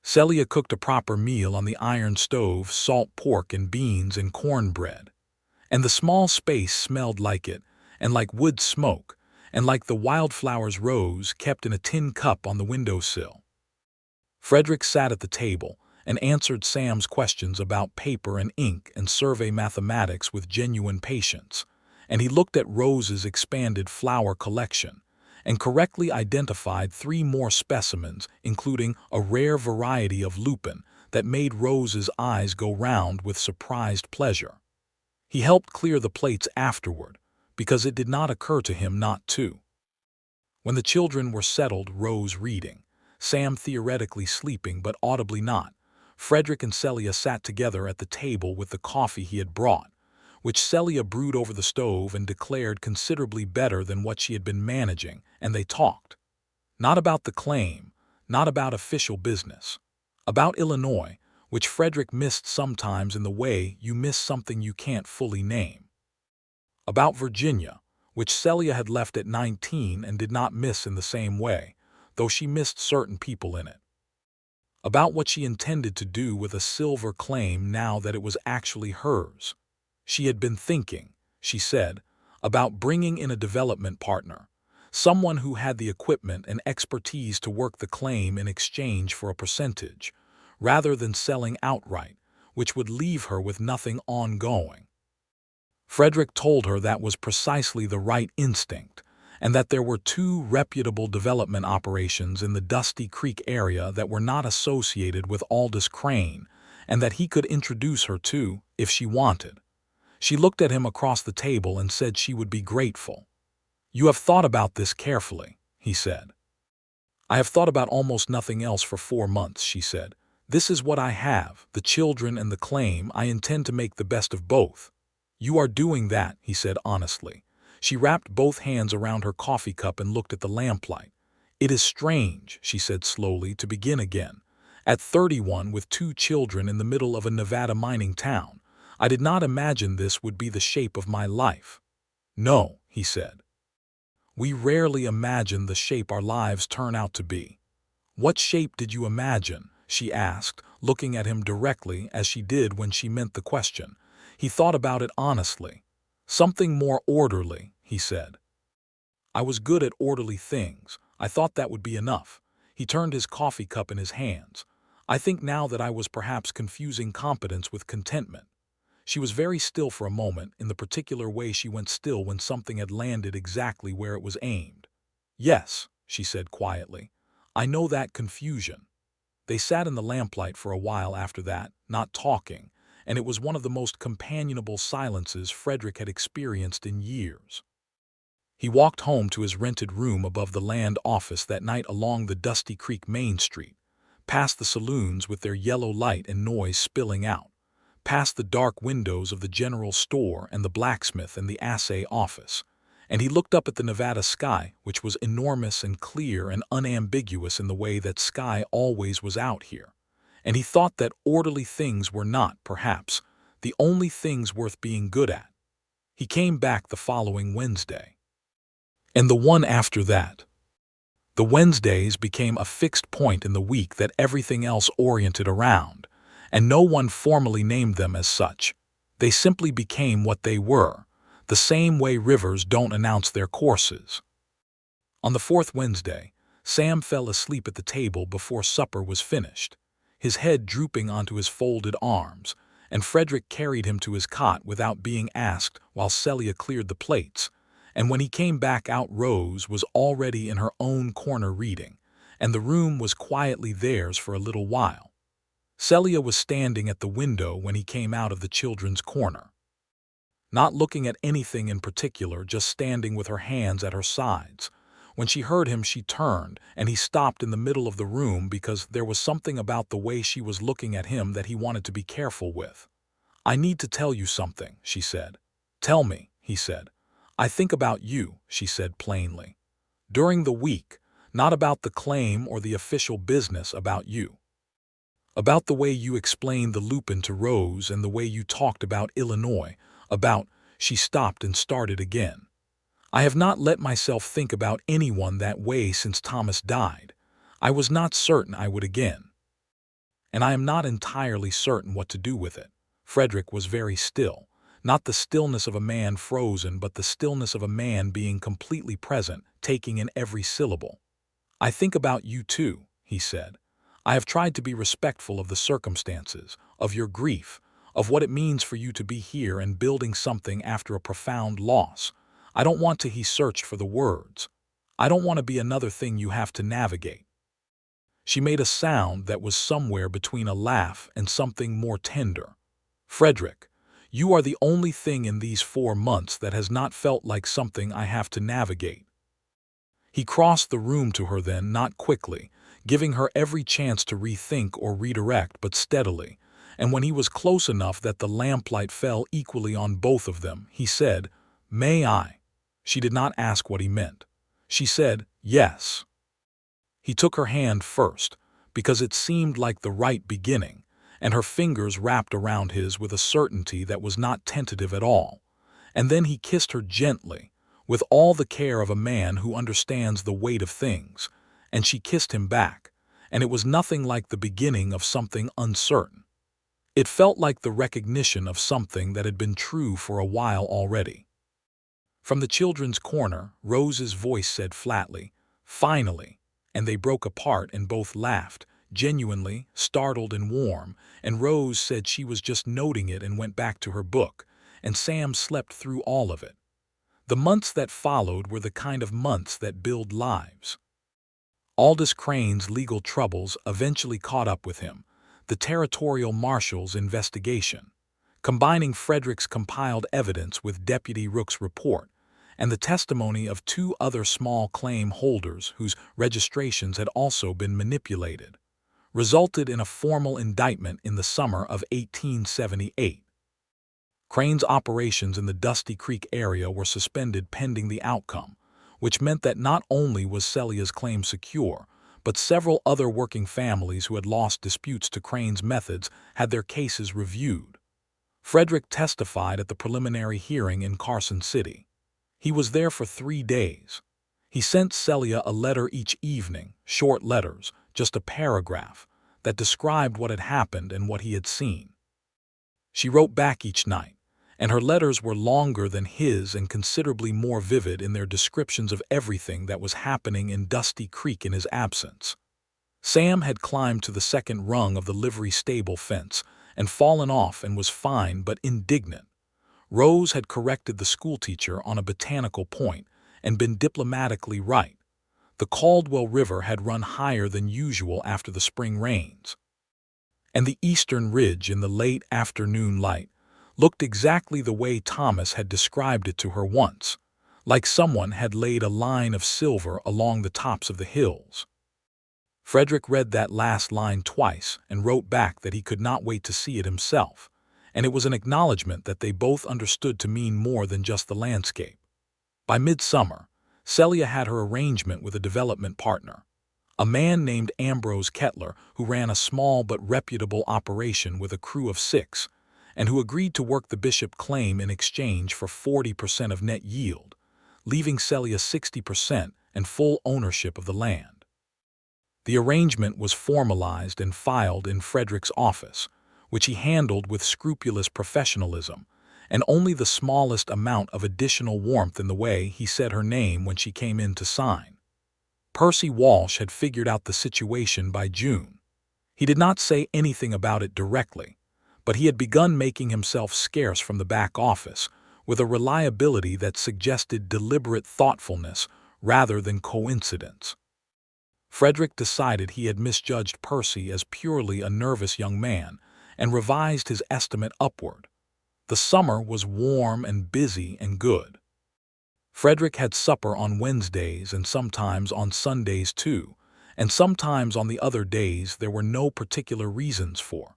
Celia cooked a proper meal on the iron stove, salt pork and beans and cornbread, and the small space smelled like it, and like wood smoke, and like the wildflowers Rose kept in a tin cup on the windowsill. Frederick sat at the table and answered Sam's questions about paper and ink and survey mathematics with genuine patience, and he looked at Rose's expanded flower collection and correctly identified 3 more specimens, including a rare variety of lupin that made Rose's eyes go round with surprised pleasure. He helped clear the plates afterward, because it did not occur to him not to. When the children were settled, Rose reading, Sam theoretically sleeping but audibly not, Frederick and Celia sat together at the table with the coffee he had brought, which Celia brewed over the stove and declared considerably better than what she had been managing, and they talked. Not about the claim, not about official business. About Illinois, which Frederick missed sometimes in the way you miss something you can't fully name. About Virginia, which Celia had left at 19 and did not miss in the same way, though she missed certain people in it. About what she intended to do with a silver claim now that it was actually hers. She had been thinking, she said, about bringing in a development partner, someone who had the equipment and expertise to work the claim in exchange for a percentage, rather than selling outright, which would leave her with nothing ongoing. Frederick told her that was precisely the right instinct, and that there were 2 reputable development operations in the Dusty Creek area that were not associated with Aldous Crane, and that he could introduce her to, if she wanted. She looked at him across the table and said she would be grateful. "You have thought about this carefully," he said. "I have thought about almost nothing else for 4 months," she said. "This is what I have, the children and the claim. I intend to make the best of both." "You are doing that," he said honestly. She wrapped both hands around her coffee cup and looked at the lamplight. "It is strange," she said slowly, "to begin again. At 31, with 2 children in the middle of a Nevada mining town, I did not imagine this would be the shape of my life." "No," he said. "We rarely imagine the shape our lives turn out to be." "What shape did you imagine?" she asked, looking at him directly as she did when she meant the question. He thought about it honestly. "Something more orderly," he said. "I was good at orderly things. I thought that would be enough." He turned his coffee cup in his hands. "I think now that I was perhaps confusing competence with contentment." She was very still for a moment, in the particular way she went still when something had landed exactly where it was aimed. "Yes," she said quietly. "I know that confusion." They sat in the lamplight for a while after that, not talking, and it was one of the most companionable silences Frederick had experienced in years. He walked home to his rented room above the land office that night along the Dusty Creek Main Street, past the saloons with their yellow light and noise spilling out, past the dark windows of the general store and the blacksmith and the assay office, and he looked up at the Nevada sky, which was enormous and clear and unambiguous in the way that sky always was out here. And he thought that orderly things were not, perhaps, the only things worth being good at. He came back the following Wednesday. And the one after that. The Wednesdays became a fixed point in the week that everything else oriented around, and no one formally named them as such. They simply became what they were, the same way rivers don't announce their courses. On the fourth Wednesday, Sam fell asleep at the table before supper was finished, his head drooping onto his folded arms, and Frederick carried him to his cot without being asked while Celia cleared the plates, and when he came back out Rose was already in her own corner reading, and the room was quietly theirs for a little while. Celia was standing at the window when he came out of the children's corner. Not looking at anything in particular, just standing with her hands at her sides. When she heard him, she turned, and he stopped in the middle of the room because there was something about the way she was looking at him that he wanted to be careful with. "I need to tell you something," she said. "Tell me," he said. "I think about you," she said plainly. "During the week, not about the claim or the official business, about you. About the way you explained the Lupin to Rose and the way you talked about Illinois, about—" She stopped and started again. "I have not let myself think about anyone that way since Thomas died. I was not certain I would again. And I am not entirely certain what to do with it." Frederick was very still, not the stillness of a man frozen, but the stillness of a man being completely present, taking in every syllable. "I think about you too," he said. "I have tried to be respectful of the circumstances, of your grief, of what it means for you to be here and building something after a profound loss. I don't want to," he searched for the words. "I don't want to be another thing you have to navigate." She made a sound that was somewhere between a laugh and something more tender. "Frederick, you are the only thing in these 4 months that has not felt like something I have to navigate." He crossed the room to her then, not quickly, giving her every chance to rethink or redirect, but steadily, and when he was close enough that the lamplight fell equally on both of them, he said, "May I?" She did not ask what he meant. She said, "Yes." He took her hand first, because it seemed like the right beginning, and her fingers wrapped around his with a certainty that was not tentative at all. And then he kissed her gently, with all the care of a man who understands the weight of things, and she kissed him back, and it was nothing like the beginning of something uncertain. It felt like the recognition of something that had been true for a while already. From the children's corner, Rose's voice said flatly, "Finally," and they broke apart and both laughed, genuinely, startled and warm, and Rose said she was just noting it and went back to her book, and Sam slept through all of it. The months that followed were the kind of months that build lives. Aldous Crane's legal troubles eventually caught up with him, the territorial marshal's investigation, combining Frederick's compiled evidence with Deputy Rook's report, and the testimony of 2 other small claim holders whose registrations had also been manipulated, resulted in a formal indictment in the summer of 1878. Crane's operations in the Dusty Creek area were suspended pending the outcome, which meant that not only was Celia's claim secure, but several other working families who had lost disputes to Crane's methods had their cases reviewed. Frederick testified at the preliminary hearing in Carson City. He was there for 3 days. He sent Celia a letter each evening, short letters, just a paragraph, that described what had happened and what he had seen. She wrote back each night, and her letters were longer than his and considerably more vivid in their descriptions of everything that was happening in Dusty Creek in his absence. Sam had climbed to the 2nd rung of the livery stable fence and fallen off and was fine but indignant. Rose had corrected the schoolteacher on a botanical point and been diplomatically right. The Caldwell River had run higher than usual after the spring rains. and the eastern ridge in the late afternoon light looked exactly the way Thomas had described it to her once, like someone had laid a line of silver along the tops of the hills. Frederick read that last line twice and wrote back that he could not wait to see it himself, and it was an acknowledgment that they both understood to mean more than just the landscape. By midsummer, Celia had her arrangement with a development partner, a man named Ambrose Kettler, who ran a small but reputable operation with a crew of 6, and who agreed to work the Bishop claim in exchange for 40% of net yield, leaving Celia 60% and full ownership of the land. The arrangement was formalized and filed in Frederick's office, which he handled with scrupulous professionalism, and only the smallest amount of additional warmth in the way he said her name when she came in to sign. Percy Walsh had figured out the situation by June. He did not say anything about it directly, but he had begun making himself scarce from the back office with a reliability that suggested deliberate thoughtfulness rather than coincidence. Frederick decided he had misjudged Percy as purely a nervous young man and revised his estimate upward. The summer was warm and busy and good. Frederick had supper on Wednesdays and sometimes on Sundays too, and sometimes on the other days there were no particular reasons for.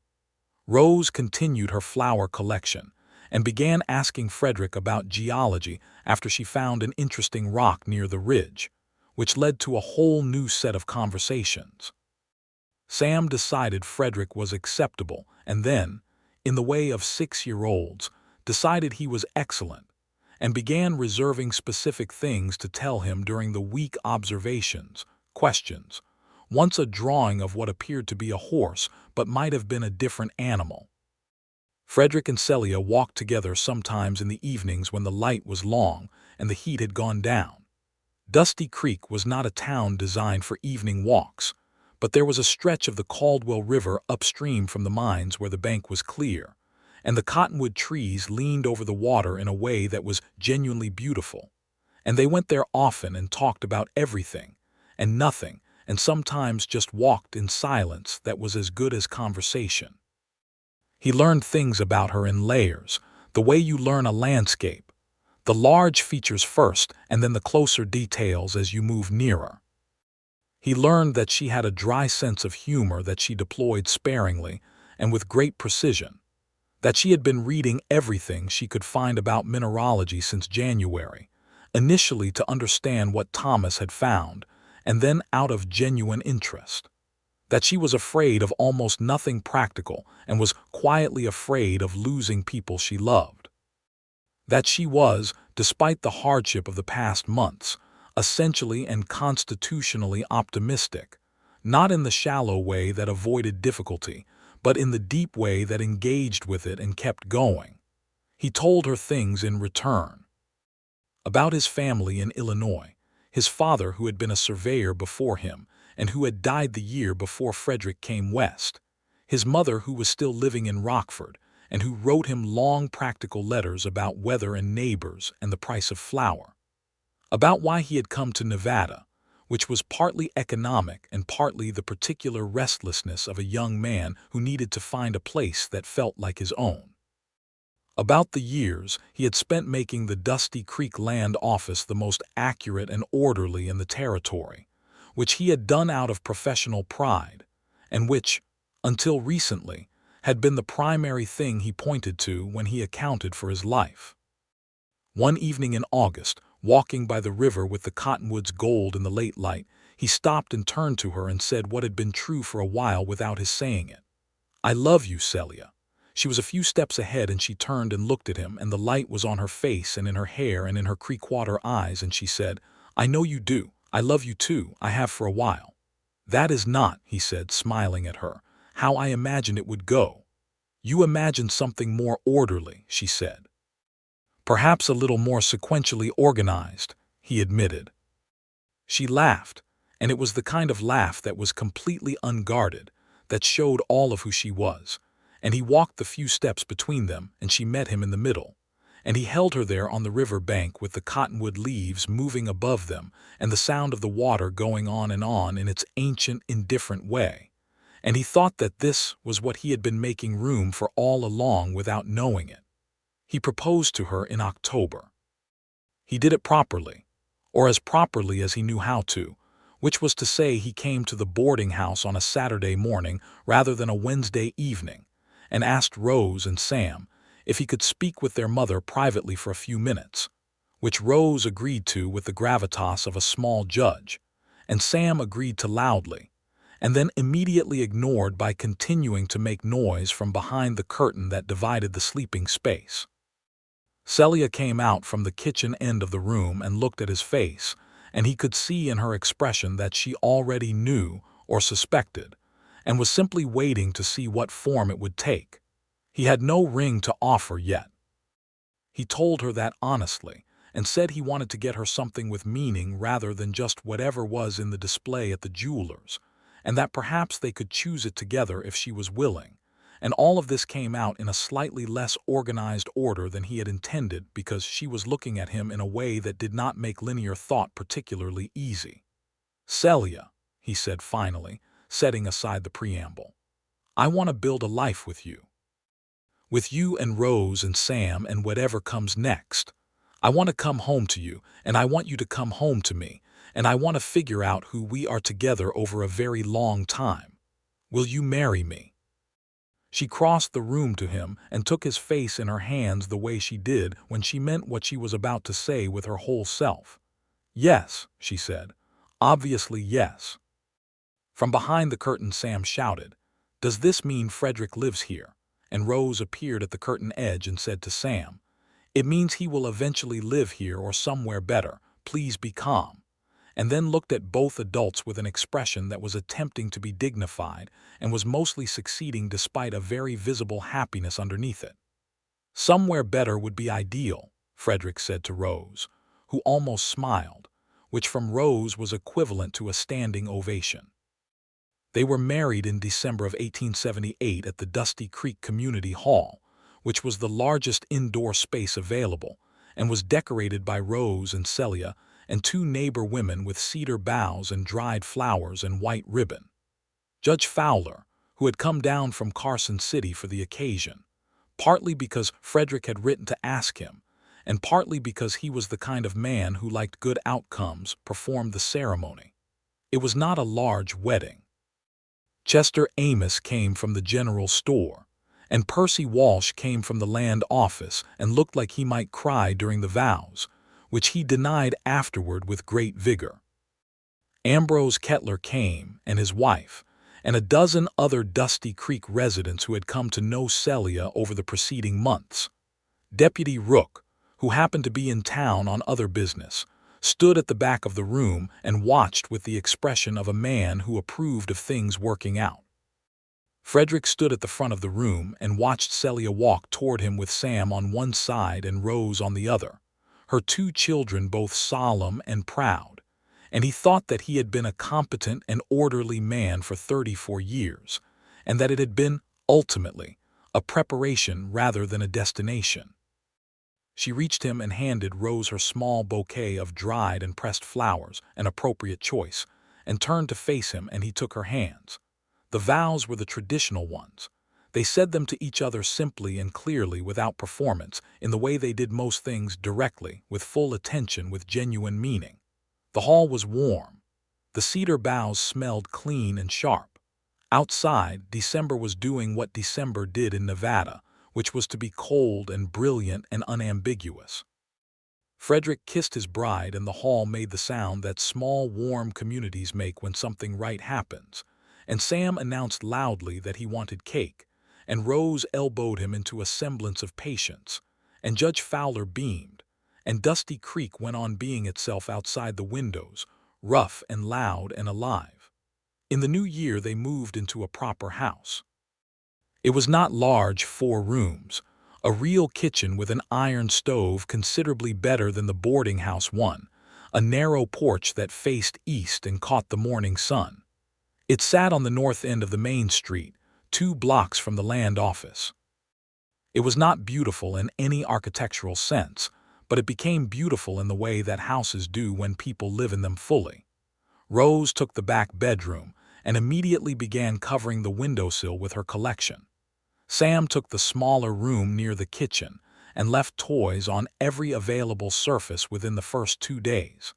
Rose continued her flower collection and began asking Frederick about geology after she found an interesting rock near the ridge, which led to a whole new set of conversations. Sam decided Frederick was acceptable and then, in the way of 6-year-olds, decided he was excellent, and began reserving specific things to tell him during the week observations, questions, once a drawing of what appeared to be a horse but might have been a different animal. Frederick and Celia walked together sometimes in the evenings when the light was long and the heat had gone down. Dusty Creek was not a town designed for evening walks, but there was a stretch of the Caldwell River upstream from the mines where the bank was clear, and the cottonwood trees leaned over the water in a way that was genuinely beautiful. And they went there often and talked about everything and nothing, and sometimes just walked in silence that was as good as conversation. He learned things about her in layers, the way you learn a landscape, the large features first and then the closer details as you move nearer. He learned that she had a dry sense of humor that she deployed sparingly and with great precision, that she had been reading everything she could find about mineralogy since January, initially to understand what Thomas had found, and then out of genuine interest, that she was afraid of almost nothing practical and was quietly afraid of losing people she loved, that she was, despite the hardship of the past months, essentially and constitutionally optimistic, not in the shallow way that avoided difficulty, but in the deep way that engaged with it and kept going. He told her things in return. About his family in Illinois, his father who had been a surveyor before him and who had died the year before Frederick came west, his mother who was still living in Rockford and who wrote him long practical letters about weather and neighbors and the price of flour, about why he had come to Nevada, which was partly economic and partly the particular restlessness of a young man who needed to find a place that felt like his own. About the years he had spent making the Dusty Creek land office the most accurate and orderly in the territory, which he had done out of professional pride, and which, until recently, had been the primary thing he pointed to when he accounted for his life. One evening in August, walking by the river with the cottonwoods gold in the late light, he stopped and turned to her and said what had been true for a while without his saying it. "I love you, Celia." She was a few steps ahead and she turned and looked at him, and the light was on her face and in her hair and in her Creekwater eyes, and she said, "I know you do. I love you too. I have for a while." "That is not," he said, smiling at her, "how I imagined it would go." "You imagined something more orderly," she said. "Perhaps a little more sequentially organized," he admitted. She laughed, and it was the kind of laugh that was completely unguarded, that showed all of who she was, and he walked the few steps between them, and she met him in the middle, and he held her there on the river bank with the cottonwood leaves moving above them and the sound of the water going on in its ancient, indifferent way, and he thought that this was what he had been making room for all along without knowing it. He proposed to her in October. He did it properly, or as properly as he knew how to, which was to say he came to the boarding house on a Saturday morning rather than a Wednesday evening, and asked Rose and Sam if he could speak with their mother privately for a few minutes, which Rose agreed to with the gravitas of a small judge, and Sam agreed to loudly, and then immediately ignored by continuing to make noise from behind the curtain that divided the sleeping space. Celia came out from the kitchen end of the room and looked at his face, and he could see in her expression that she already knew or suspected, and was simply waiting to see what form it would take. He had no ring to offer yet. He told her that honestly, and said he wanted to get her something with meaning rather than just whatever was in the display at the jeweler's, and that perhaps they could choose it together if she was willing. And all of this came out in a slightly less organized order than he had intended because she was looking at him in a way that did not make linear thought particularly easy. "Celia," he said finally, setting aside the preamble, "I want to build a life with you. With you and Rose and Sam and whatever comes next. I want to come home to you, and I want you to come home to me, and I want to figure out who we are together over a very long time. Will you marry me?" She crossed the room to him and took his face in her hands the way she did when she meant what she was about to say with her whole self. "Yes," she said. "Obviously yes." From behind the curtain Sam shouted, "Does this mean Frederick lives here?" And Rose appeared at the curtain edge and said to Sam, "It means he will eventually live here or somewhere better. Please be calm," and then looked at both adults with an expression that was attempting to be dignified and was mostly succeeding despite a very visible happiness underneath it. "Somewhere better would be ideal," Frederick said to Rose, who almost smiled, which from Rose was equivalent to a standing ovation. They were married in December of 1878 at the Dusty Creek Community Hall, which was the largest indoor space available, and was decorated by Rose and Celia and two neighbor women with cedar boughs and dried flowers and white ribbon. Judge Fowler, who had come down from Carson City for the occasion, partly because Frederick had written to ask him, and partly because he was the kind of man who liked good outcomes, performed the ceremony. It was not a large wedding. Chester Amos came from the general store, and Percy Walsh came from the land office and looked like he might cry during the vows, which he denied afterward with great vigor. Ambrose Kettler came, and his wife, and a dozen other Dusty Creek residents who had come to know Celia over the preceding months. Deputy Rook, who happened to be in town on other business, stood at the back of the room and watched with the expression of a man who approved of things working out. Frederick stood at the front of the room and watched Celia walk toward him with Sam on one side and Rose on the other, her two children both solemn and proud, and he thought that he had been a competent and orderly man for 34 years, and that it had been, ultimately, a preparation rather than a destination. She reached him and handed Rose her small bouquet of dried and pressed flowers, an appropriate choice, and turned to face him, and he took her hands. The vows were the traditional ones. They said them to each other simply and clearly without performance, in the way they did most things, directly, with full attention, with genuine meaning. The hall was warm. The cedar boughs smelled clean and sharp. Outside, December was doing what December did in Nevada, which was to be cold and brilliant and unambiguous. Frederick kissed his bride, and the hall made the sound that small, warm communities make when something right happens, and Sam announced loudly that he wanted cake, and Rose elbowed him into a semblance of patience, and Judge Fowler beamed, and Dusty Creek went on being itself outside the windows, rough and loud and alive. In the new year they moved into a proper house. It was not large, 4 rooms, a real kitchen with an iron stove considerably better than the boarding house one, a narrow porch that faced east and caught the morning sun. It sat on the north end of the main street, 2 blocks from the land office. It was not beautiful in any architectural sense, but it became beautiful in the way that houses do when people live in them fully. Rose took the back bedroom, and immediately began covering the windowsill with her collection. Sam took the smaller room near the kitchen and left toys on every available surface within the first 2 days.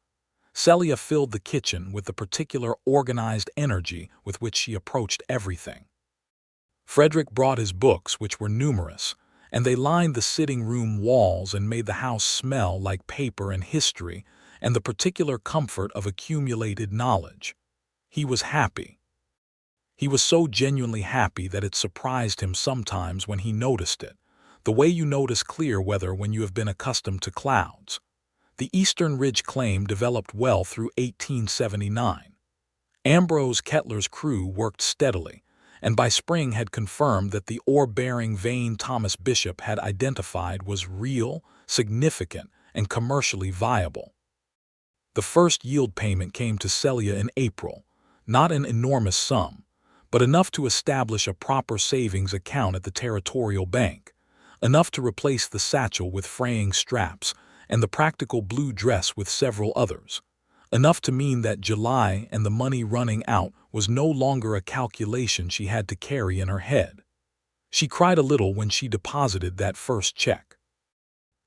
Celia filled the kitchen with the particular organized energy with which she approached everything. Frederick brought his books, which were numerous, and they lined the sitting room walls and made the house smell like paper and history and the particular comfort of accumulated knowledge. He was happy. He was so genuinely happy that it surprised him sometimes when he noticed it, the way you notice clear weather when you have been accustomed to clouds. The Eastern Ridge claim developed well through 1879. Ambrose Kettler's crew worked steadily, and by spring had confirmed that the ore-bearing vein Thomas Bishop had identified was real, significant, and commercially viable. The first yield payment came to Celia in April, not an enormous sum, but enough to establish a proper savings account at the Territorial Bank, enough to replace the satchel with fraying straps and the practical blue dress with several others, enough to mean that July and the money running out was no longer a calculation she had to carry in her head. She cried a little when she deposited that first check.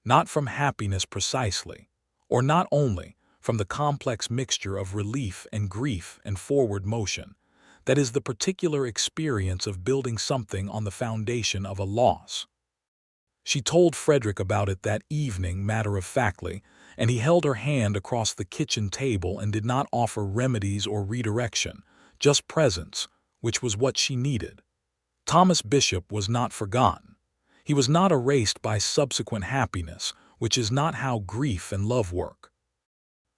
Not from happiness precisely, or not only from the complex mixture of relief and grief and forward motion, that is the particular experience of building something on the foundation of a loss. She told Frederick about it that evening matter-of-factly, and he held her hand across the kitchen table and did not offer remedies or redirection, just presence, which was what she needed. Thomas Bishop was not forgotten. He was not erased by subsequent happiness, which is not how grief and love work.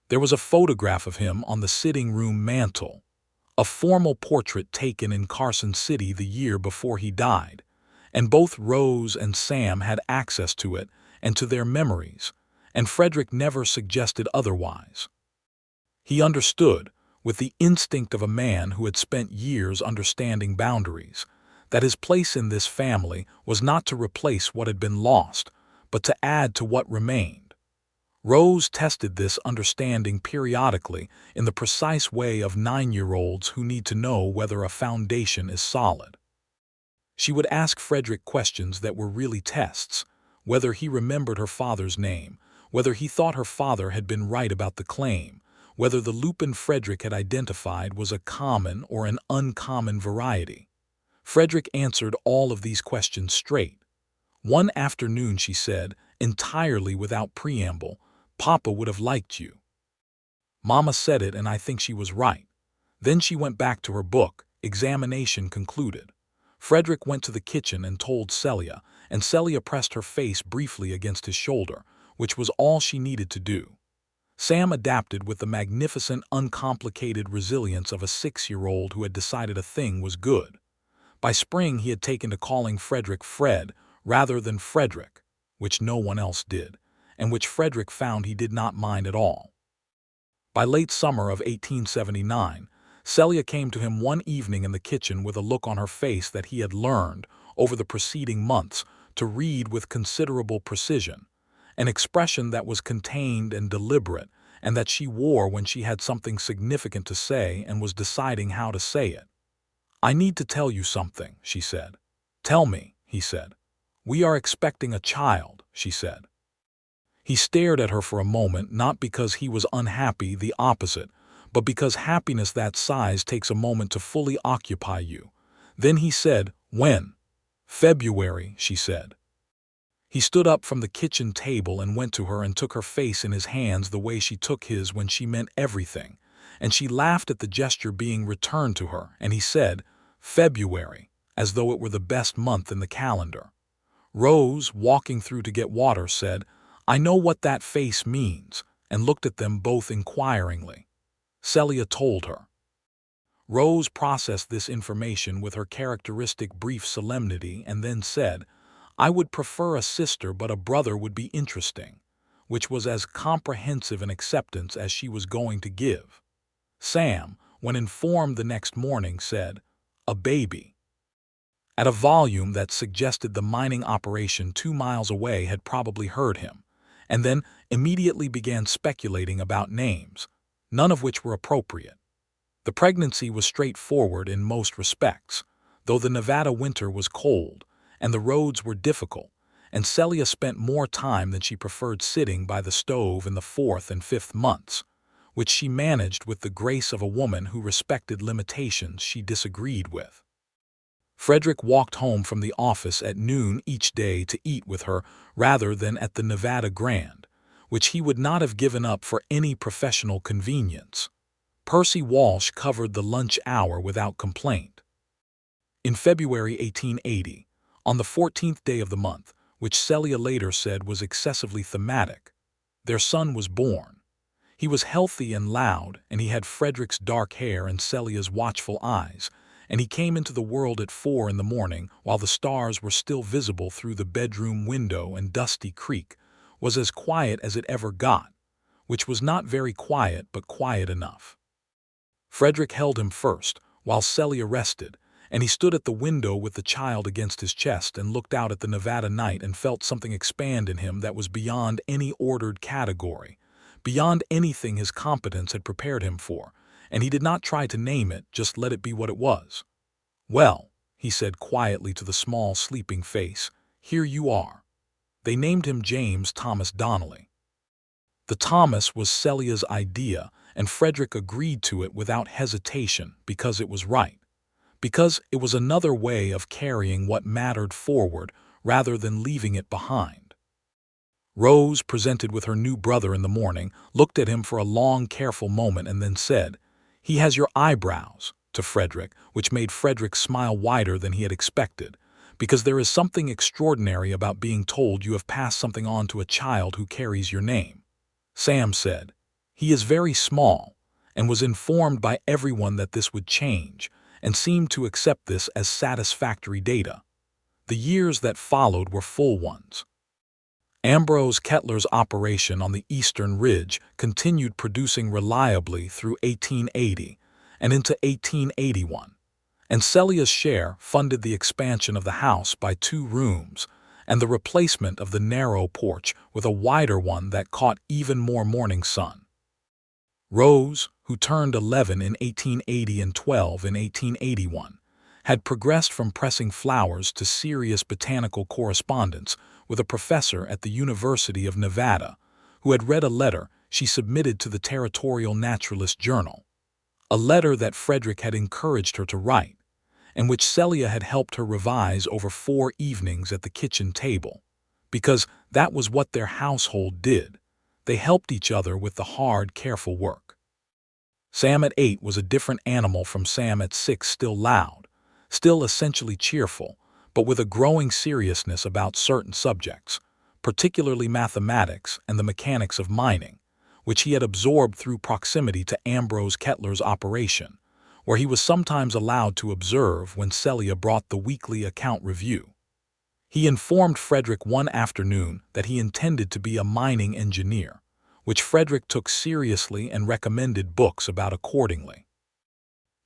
There was a photograph of him on the sitting-room mantel, a formal portrait taken in Carson City the year before he died, and both Rose and Sam had access to it and to their memories, and Frederick never suggested otherwise. He understood, with the instinct of a man who had spent years understanding boundaries, that his place in this family was not to replace what had been lost, but to add to what remained. Rose tested this understanding periodically in the precise way of 9-year-olds who need to know whether a foundation is solid. She would ask Frederick questions that were really tests, whether he remembered her father's name, whether he thought her father had been right about the claim, whether the lupin Frederick had identified was a common or an uncommon variety. Frederick answered all of these questions straight. One afternoon she said, entirely without preamble, "Papa would have liked you." Mama said it, and I think she was right. Then she went back to her book. Examination concluded. Frederick went to the kitchen and told Celia, and Celia pressed her face briefly against his shoulder, which was all she needed to do. Sam adapted with the magnificent, uncomplicated resilience of a 6-year-old who had decided a thing was good. By spring he had taken to calling Frederick Fred rather than Frederick, which no one else did, and which Frederick found he did not mind at all. By late summer of 1879, Celia came to him one evening in the kitchen with a look on her face that he had learned, over the preceding months, to read with considerable precision, an expression that was contained and deliberate, and that she wore when she had something significant to say and was deciding how to say it. "I need to tell you something," she said. "Tell me," he said. "We are expecting a child," she said. He stared at her for a moment, not because he was unhappy, the opposite, but because happiness that size takes a moment to fully occupy you. Then he said, "When?" "February," she said. He stood up from the kitchen table and went to her and took her face in his hands the way she took his when she meant everything, and she laughed at the gesture being returned to her, and he said, "February," as though it were the best month in the calendar. Rose, walking through to get water, said, "I know what that face means," and looked at them both inquiringly. Celia told her. Rose processed this information with her characteristic brief solemnity and then said, "I would prefer a sister, but a brother would be interesting," which was as comprehensive an acceptance as she was going to give. Sam, when informed the next morning, said, "A baby," at a volume that suggested the mining operation 2 miles away had probably heard him, and then immediately began speculating about names, none of which were appropriate. The pregnancy was straightforward in most respects, though the Nevada winter was cold and the roads were difficult, and Celia spent more time than she preferred sitting by the stove in the 4th and 5th months, which she managed with the grace of a woman who respected limitations she disagreed with. Frederick walked home from the office at noon each day to eat with her rather than at the Nevada Grand, which he would not have given up for any professional convenience. Percy Walsh covered the lunch hour without complaint. In February 1880, on the 14th day of the month, which Celia later said was excessively thematic, their son was born. He was healthy and loud, and he had Frederick's dark hair and Celia's watchful eyes, and he came into the world at 4 in the morning while the stars were still visible through the bedroom window, and Dusty Creek was as quiet as it ever got, which was not very quiet but quiet enough. Frederick held him first, while Celia rested, and he stood at the window with the child against his chest and looked out at the Nevada night and felt something expand in him that was beyond any ordered category, beyond anything his competence had prepared him for, and he did not try to name it, just let it be what it was. "Well," he said quietly to the small sleeping face, "here you are." They named him James Thomas Donnelly. The Thomas was Celia's idea, and Frederick agreed to it without hesitation because it was right, because it was another way of carrying what mattered forward rather than leaving it behind. Rose, presented with her new brother in the morning, looked at him for a long, careful moment and then said, "He has your eyebrows," to Frederick, which made Frederick smile wider than he had expected, because there is something extraordinary about being told you have passed something on to a child who carries your name. Sam said, "He is very small," and was informed by everyone that this would change, and seemed to accept this as satisfactory data. The years that followed were full ones. Ambrose Kettler's operation on the Eastern Ridge continued producing reliably through 1880 and into 1881, and Celia's share funded the expansion of the house by 2 rooms and the replacement of the narrow porch with a wider one that caught even more morning sun. Rose, who turned 11 in 1880 and 12 in 1881, had progressed from pressing flowers to serious botanical correspondence with a professor at the University of Nevada, who had read a letter she submitted to the Territorial Naturalist Journal, a letter that Frederick had encouraged her to write, and which Celia had helped her revise over 4 evenings at the kitchen table, because that was what their household did. They helped each other with the hard, careful work. Sam at 8 was a different animal from Sam at 6, still loud, still essentially cheerful, but with a growing seriousness about certain subjects, particularly mathematics and the mechanics of mining, which he had absorbed through proximity to Ambrose Kettler's operation, where he was sometimes allowed to observe when Celia brought the weekly account review. He informed Frederick one afternoon that he intended to be a mining engineer, which Frederick took seriously and recommended books about accordingly.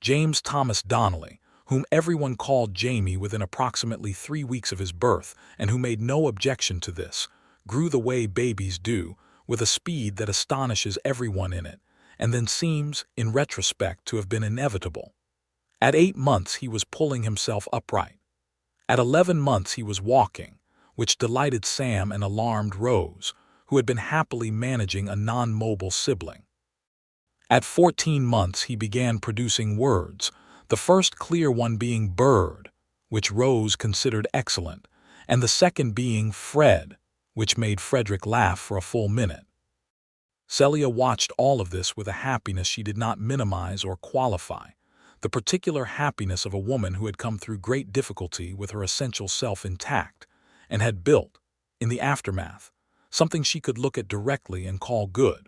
James Thomas Donnelly, whom everyone called Jamie within approximately 3 weeks of his birth and who made no objection to this, grew the way babies do, with a speed that astonishes everyone in it, and then seems, in retrospect, to have been inevitable. At 8 months he was pulling himself upright. At 11 months he was walking, which delighted Sam and alarmed Rose, who had been happily managing a non-mobile sibling. At 14 months he began producing words, the first clear one being bird, which Rose considered excellent, and the second being Fred, which made Frederick laugh for a full minute. Celia watched all of this with a happiness she did not minimize or qualify, the particular happiness of a woman who had come through great difficulty with her essential self intact, and had built, in the aftermath, something she could look at directly and call good.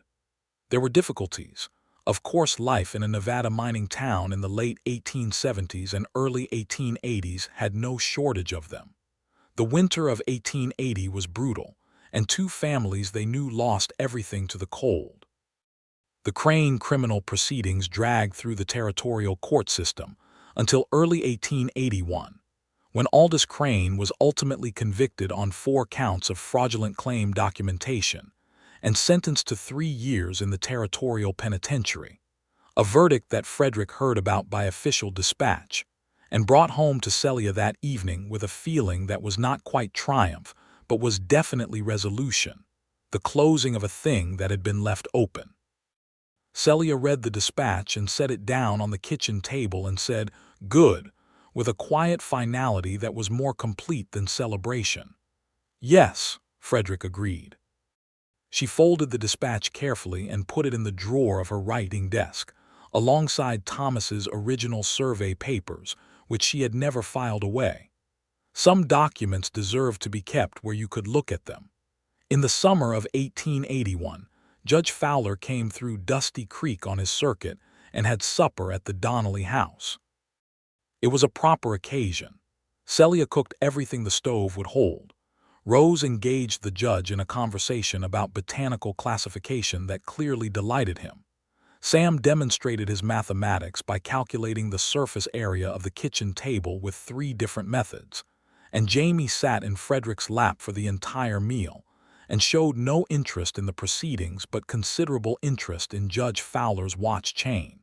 There were difficulties. Of course, life in a Nevada mining town in the late 1870s and early 1880s had no shortage of them. The winter of 1880 was brutal, and 2 families they knew lost everything to the cold. The Crane criminal proceedings dragged through the territorial court system until early 1881, when Aldous Crane was ultimately convicted on 4 counts of fraudulent claim documentation and sentenced to 3 years in the territorial penitentiary, a verdict that Frederick heard about by official dispatch, and brought home to Celia that evening with a feeling that was not quite triumph, but was definitely resolution, the closing of a thing that had been left open. Celia read the dispatch and set it down on the kitchen table and said, "Good," with a quiet finality that was more complete than celebration. "Yes," Frederick agreed. She folded the dispatch carefully and put it in the drawer of her writing desk, alongside Thomas's original survey papers, which she had never filed away. Some documents deserved to be kept where you could look at them. In the summer of 1881, Judge Fowler came through Dusty Creek on his circuit and had supper at the Donnelly house. It was a proper occasion. Celia cooked everything the stove would hold. Rose engaged the judge in a conversation about botanical classification that clearly delighted him. Sam demonstrated his mathematics by calculating the surface area of the kitchen table with 3 different methods, and Jamie sat in Frederick's lap for the entire meal and showed no interest in the proceedings but considerable interest in Judge Fowler's watch chain.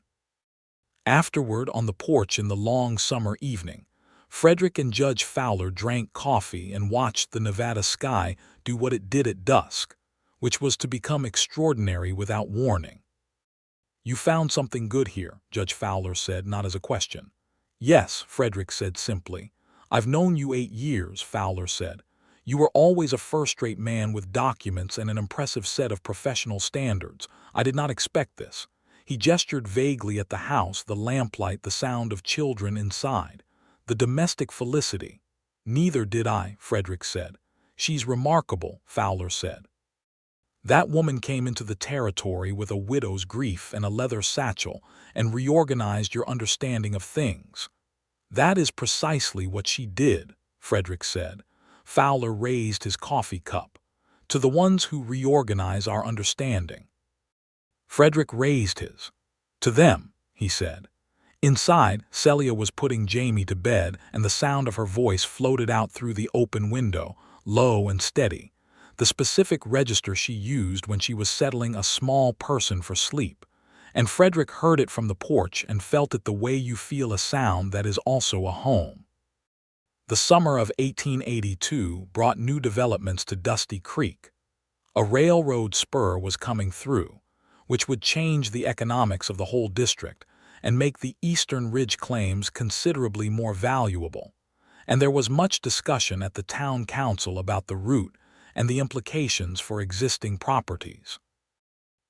Afterward, on the porch in the long summer evening, Frederick and Judge Fowler drank coffee and watched the Nevada sky do what it did at dusk, which was to become extraordinary without warning. "You found something good here," Judge Fowler said, not as a question. "Yes," Frederick said simply. "I've known you 8 years," Fowler said. "You were always a first-rate man with documents and an impressive set of professional standards. I did not expect this." He gestured vaguely at the house, the lamplight, the sound of children inside, the domestic felicity. "Neither did I," Frederick said. "She's remarkable," Fowler said. "That woman came into the territory with a widow's grief and a leather satchel and reorganized your understanding of things." "That is precisely what she did," Frederick said. Fowler raised his coffee cup. "To the ones who reorganize our understanding." Frederick raised his. "To them," he said. Inside, Celia was putting Jamie to bed, and the sound of her voice floated out through the open window, low and steady, the specific register she used when she was settling a small person for sleep. And Frederick heard it from the porch and felt it the way you feel a sound that is also a home. The summer of 1882 brought new developments to Dusty Creek. A railroad spur was coming through, which would change the economics of the whole district and make the Eastern Ridge claims considerably more valuable. And there was much discussion at the town council about the route and the implications for existing properties.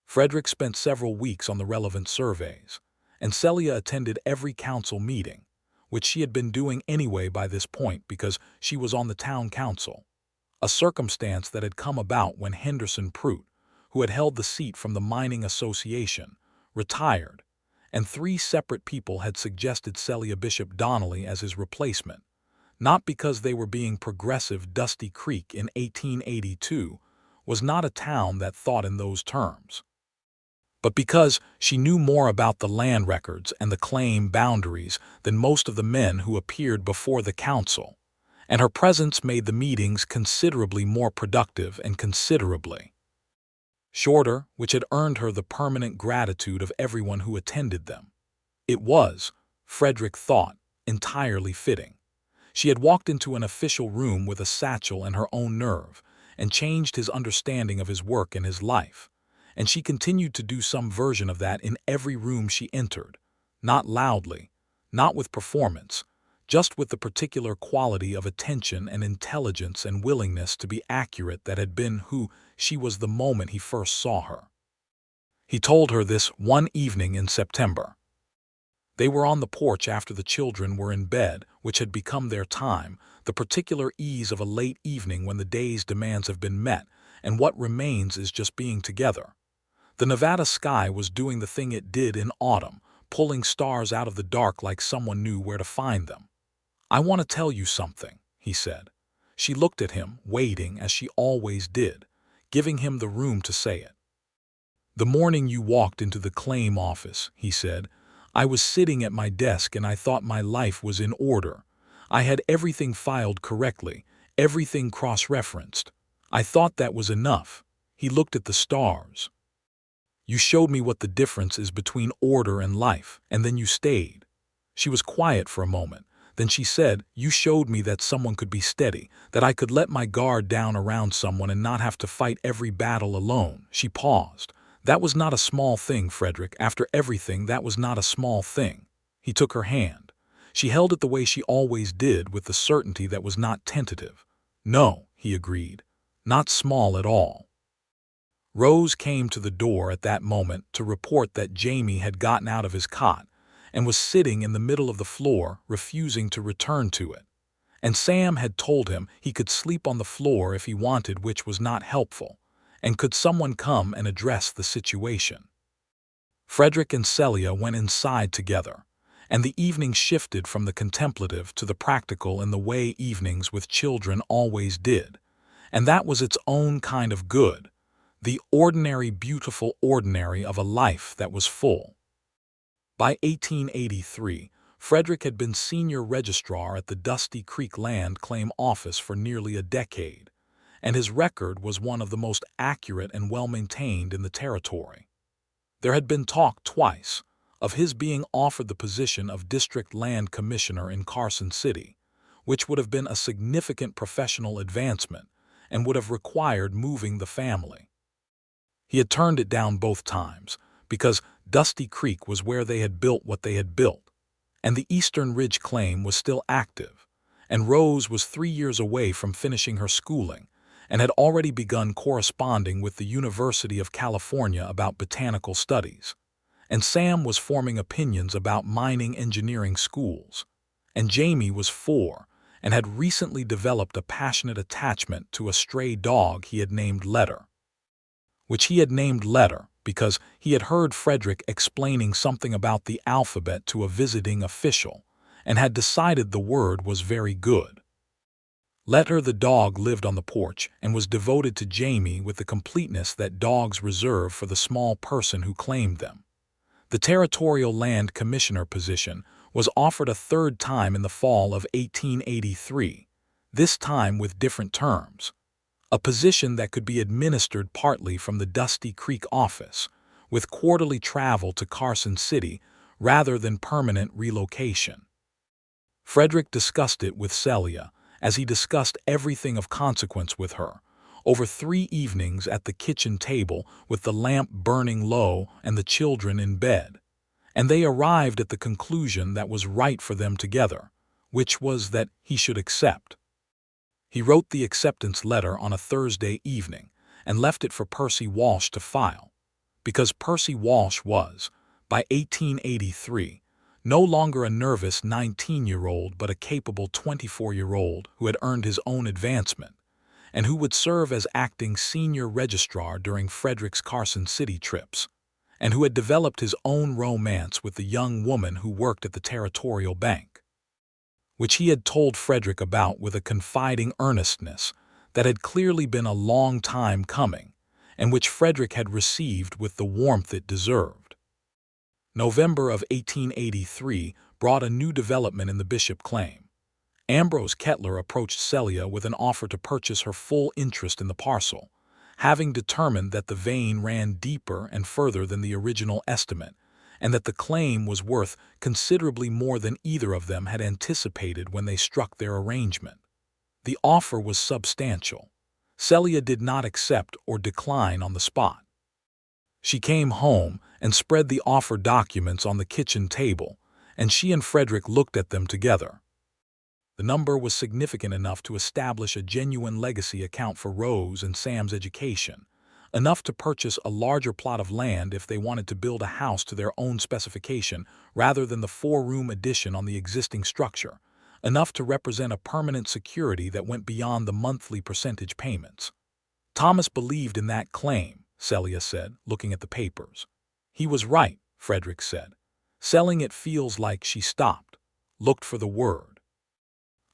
Frederick spent several weeks on the relevant surveys, and Celia attended every council meeting, which she had been doing anyway by this point because she was on the town council, a circumstance that had come about when Henderson Prout, who had held the seat from the mining association, retired, and 3 separate people had suggested Celia Bishop Donnelly as his replacement, not because they were being progressive. Dusty Creek in 1882 was not a town that thought in those terms, but because she knew more about the land records and the claim boundaries than most of the men who appeared before the council, and her presence made the meetings considerably more productive and considerably shorter, which had earned her the permanent gratitude of everyone who attended them. It was, Frederick thought, entirely fitting. She had walked into an official room with a satchel and her own nerve, and changed his understanding of his work and his life, and she continued to do some version of that in every room she entered, not loudly, not with performance, just with the particular quality of attention and intelligence and willingness to be accurate that had been who she was the moment he first saw her. He told her this one evening in September. They were on the porch after the children were in bed, which had become their time, the particular ease of a late evening when the day's demands have been met, and what remains is just being together. The Nevada sky was doing the thing it did in autumn, pulling stars out of the dark like someone knew where to find them. "I want to tell you something," he said. She looked at him, waiting as she always did, giving him the room to say it. "The morning you walked into the claim office," he said, "I was sitting at my desk and I thought my life was in order. I had everything filed correctly, everything cross-referenced. I thought that was enough." He looked at the stars. You showed me what the difference is between order and life, and then you stayed." She was quiet for a moment. Then she said, "You showed me that someone could be steady, that I could let my guard down around someone and not have to fight every battle alone." She paused. "That was not a small thing, Frederick. After everything, that was not a small thing." He took her hand. She held it the way she always did, with the certainty that was not tentative. "No," he agreed. "Not small at all." Rose came to the door at that moment to report that Jamie had gotten out of his cot and was sitting in the middle of the floor, refusing to return to it. And Sam had told him he could sleep on the floor if he wanted, which was not helpful. And could someone come and address the situation? Frederick and Celia went inside together, and the evening shifted from the contemplative to the practical in the way evenings with children always did. And that was its own kind of good, the ordinary, beautiful ordinary of a life that was full. By 1883, Frederick had been senior registrar at the Dusty Creek Land Claim Office for nearly a decade, and his record was one of the most accurate and well-maintained in the territory. There had been talk twice of his being offered the position of District Land Commissioner in Carson City, which would have been a significant professional advancement and would have required moving the family. He had turned it down both times, because Dusty Creek was where they had built what they had built, and the Eastern Ridge claim was still active, and Rose was 3 years away from finishing her schooling and had already begun corresponding with the University of California about botanical studies, and Sam was forming opinions about mining engineering schools, and Jamie was 4 and had recently developed a passionate attachment to a stray dog he had named Letter, because he had heard Frederick explaining something about the alphabet to a visiting official and had decided the word was very good. Letter the dog lived on the porch and was devoted to Jamie with the completeness that dogs reserve for the small person who claimed them. The Territorial Land Commissioner position was offered a third time in the fall of 1883, this time with different terms. A position that could be administered partly from the Dusty Creek office, with quarterly travel to Carson City rather than permanent relocation. Frederick discussed it with Celia, as he discussed everything of consequence with her, over 3 evenings at the kitchen table with the lamp burning low and the children in bed, and they arrived at the conclusion that was right for them together, which was that he should accept. He wrote the acceptance letter on a Thursday evening and left it for Percy Walsh to file, because Percy Walsh was, by 1883, no longer a nervous 19-year-old but a capable 24-year-old who had earned his own advancement, and who would serve as acting senior registrar during Frederick's Carson City trips, and who had developed his own romance with the young woman who worked at the Territorial Bank, which he had told Frederick about with a confiding earnestness that had clearly been a long time coming, and which Frederick had received with the warmth it deserved. November of 1883 brought a new development in the Bishop claim. Ambrose Kettler approached Celia with an offer to purchase her full interest in the parcel, having determined that the vein ran deeper and further than the original estimate, and that the claim was worth considerably more than either of them had anticipated when they struck their arrangement. The offer was substantial. Celia did not accept or decline on the spot. She came home and spread the offer documents on the kitchen table, and she and Frederick looked at them together. The number was significant enough to establish a genuine legacy account for Rose and Sam's education, enough to purchase a larger plot of land if they wanted to build a house to their own specification rather than the 4-room addition on the existing structure, enough to represent a permanent security that went beyond the monthly percentage payments. Thomas believed in that claim, Celia said, looking at the papers. He was right, Frederick said. Selling it feels like she stopped, looked for the word.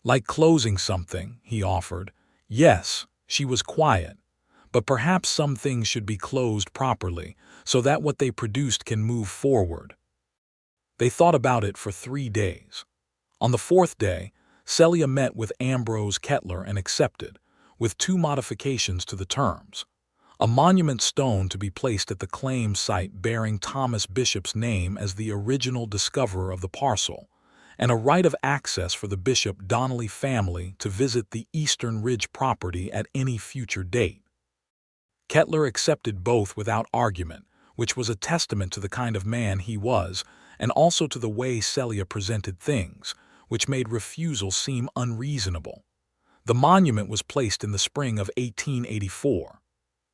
Like closing something, he offered. Yes, she was quiet, but perhaps some things should be closed properly so that what they produced can move forward. They thought about it for 3 days. On the 4th day, Celia met with Ambrose Kettler and accepted, with 2 modifications to the terms. a monument stone to be placed at the claim site bearing Thomas Bishop's name as the original discoverer of the parcel, and a right of access for the Bishop Donnelly family to visit the Eastern Ridge property at any future date. Kettler accepted both without argument, which was a testament to the kind of man he was, and also to the way Celia presented things, which made refusal seem unreasonable. The monument was placed in the spring of 1884.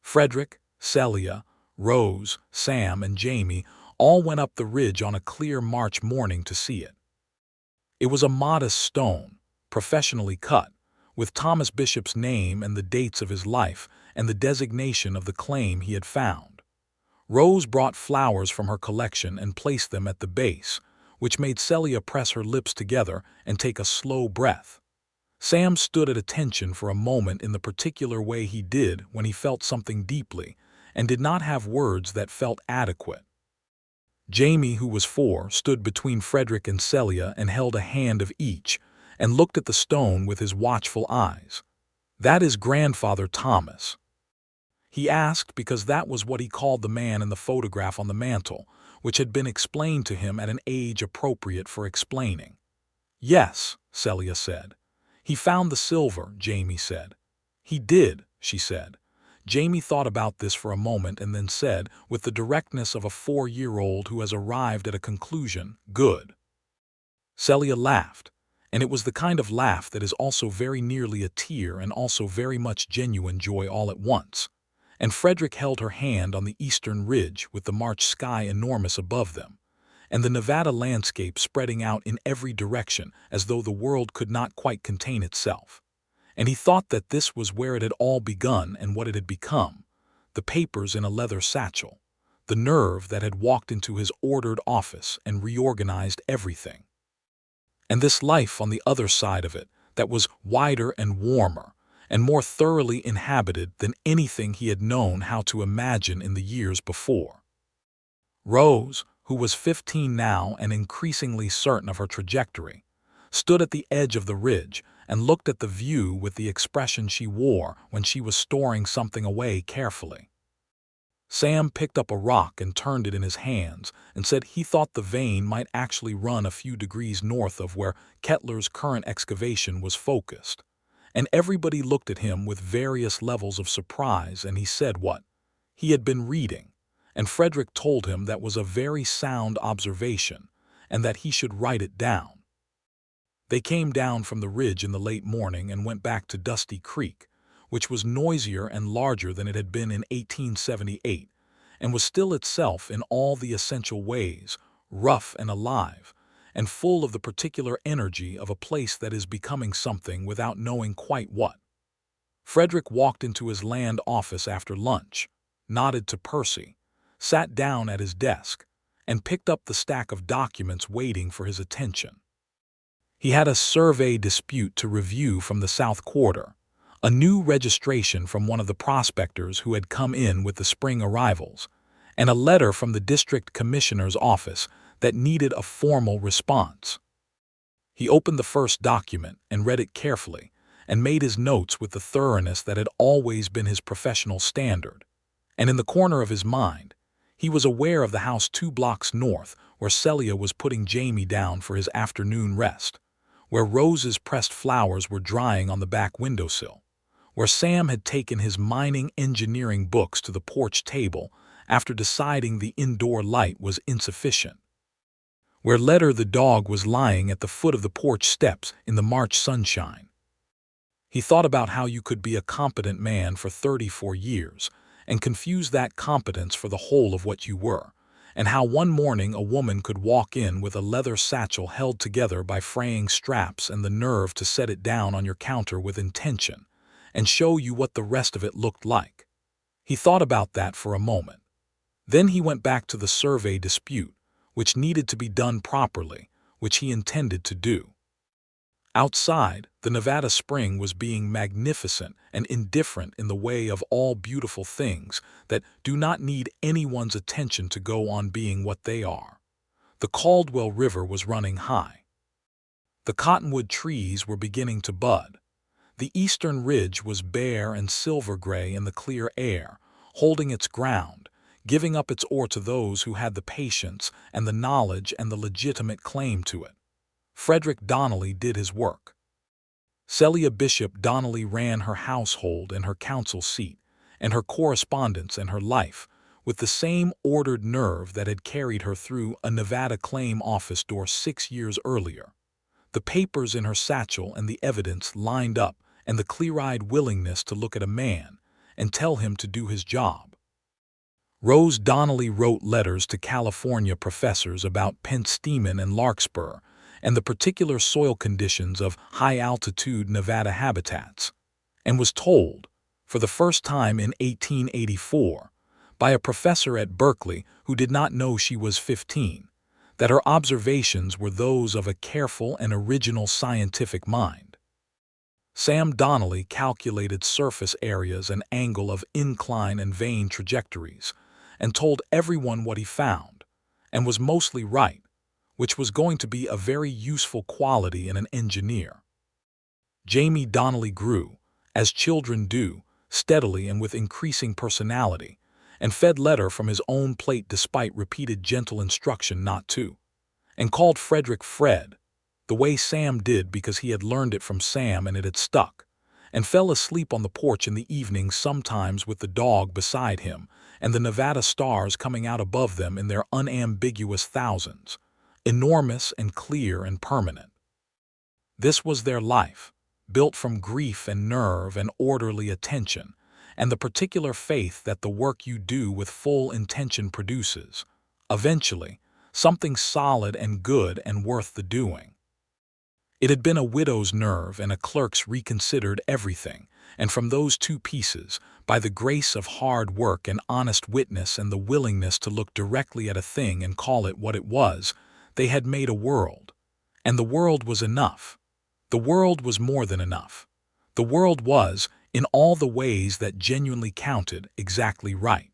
Frederick, Celia, Rose, Sam, and Jamie all went up the ridge on a clear March morning to see it. It was a modest stone, professionally cut, with Thomas Bishop's name and the dates of his life and the designation of the claim he had found. Rose brought flowers from her collection and placed them at the base, which made Celia press her lips together and take a slow breath. Sam stood at attention for a moment in the particular way he did when he felt something deeply, and did not have words that felt adequate. Jamie, who was 4, stood between Frederick and Celia and held a hand of each, and looked at the stone with his watchful eyes. "That is Grandfather Thomas," he asked, because that was what he called the man in the photograph on the mantel, which had been explained to him at an age appropriate for explaining. "Yes," Celia said. "He found the silver," Jamie said. "He did," she said. Jamie thought about this for a moment and then said, with the directness of a 4-year-old who has arrived at a conclusion, "Good." Celia laughed, and it was the kind of laugh that is also very nearly a tear and also very much genuine joy all at once. And Frederick held her hand on the eastern ridge with the March sky enormous above them, and the Nevada landscape spreading out in every direction as though the world could not quite contain itself. And he thought that this was where it had all begun and what it had become: the papers in a leather satchel, the nerve that had walked into his ordered office and reorganized everything. And this life on the other side of it, that was wider and warmer, and more thoroughly inhabited than anything he had known how to imagine in the years before. Rose, who was 15 now and increasingly certain of her trajectory, stood at the edge of the ridge and looked at the view with the expression she wore when she was storing something away carefully. Sam picked up a rock and turned it in his hands and said he thought the vein might actually run a few degrees north of where Kettler's current excavation was focused. And everybody looked at him with various levels of surprise, and he said what he had been reading, and Frederick told him that was a very sound observation and that he should write it down. They came down from the ridge in the late morning and went back to Dusty Creek, which was noisier and larger than it had been in 1878, and was still itself in all the essential ways, rough and alive, and full of the particular energy of a place that is becoming something without knowing quite what. Frederick walked into his land office after lunch, nodded to Percy, sat down at his desk, and picked up the stack of documents waiting for his attention. He had a survey dispute to review from the South Quarter, a new registration from one of the prospectors who had come in with the spring arrivals, and a letter from the district commissioner's office that needed a formal response. He opened the first document and read it carefully and made his notes with the thoroughness that had always been his professional standard. And in the corner of his mind, he was aware of the house 2 blocks north where Celia was putting Jamie down for his afternoon rest, where Rose's pressed flowers were drying on the back windowsill, where Sam had taken his mining engineering books to the porch table after deciding the indoor light was insufficient, where Letter the dog was lying at the foot of the porch steps in the March sunshine. He thought about how you could be a competent man for 34 years and confuse that competence for the whole of what you were, and how one morning a woman could walk in with a leather satchel held together by fraying straps and the nerve to set it down on your counter with intention, and show you what the rest of it looked like. He thought about that for a moment. Then he went back to the survey dispute, which needed to be done properly, which he intended to do. Outside, the Nevada spring was being magnificent and indifferent in the way of all beautiful things that do not need anyone's attention to go on being what they are. The Caldwell River was running high. The cottonwood trees were beginning to bud. The eastern ridge was bare and silver gray in the clear air, holding its ground, giving up its ore to those who had the patience and the knowledge and the legitimate claim to it. Frederick Donnelly did his work. Celia Bishop Donnelly ran her household and her council seat, and her correspondence and her life, with the same ordered nerve that had carried her through a Nevada claim office door 6 years earlier. The papers in her satchel and the evidence lined up, and the clear-eyed willingness to look at a man and tell him to do his job. Rose Donnelly wrote letters to California professors about Pentstemon and Larkspur and the particular soil conditions of high-altitude Nevada habitats, and was told, for the first time in 1884, by a professor at Berkeley who did not know she was 15, that her observations were those of a careful and original scientific mind. Sam Donnelly calculated surface areas and angle of incline and vein trajectories, and told everyone what he found, and was mostly right, which was going to be a very useful quality in an engineer. Jamie Donnelly grew, as children do, steadily and with increasing personality, and fed letter from his own plate despite repeated gentle instruction not to, and called Frederick Fred, the way Sam did because he had learned it from Sam and it had stuck, and fell asleep on the porch in the evenings sometimes with the dog beside him and the Nevada stars coming out above them in their unambiguous thousands, enormous and clear and permanent. This was their life, built from grief and nerve and orderly attention, and the particular faith that the work you do with full intention produces, eventually, something solid and good and worth the doing. It had been a widow's nerve and a clerk's reconsidered everything, and from those two pieces, by the grace of hard work and honest witness and the willingness to look directly at a thing and call it what it was, they had made a world. And the world was enough. The world was more than enough. The world was, in all the ways that genuinely counted, exactly right.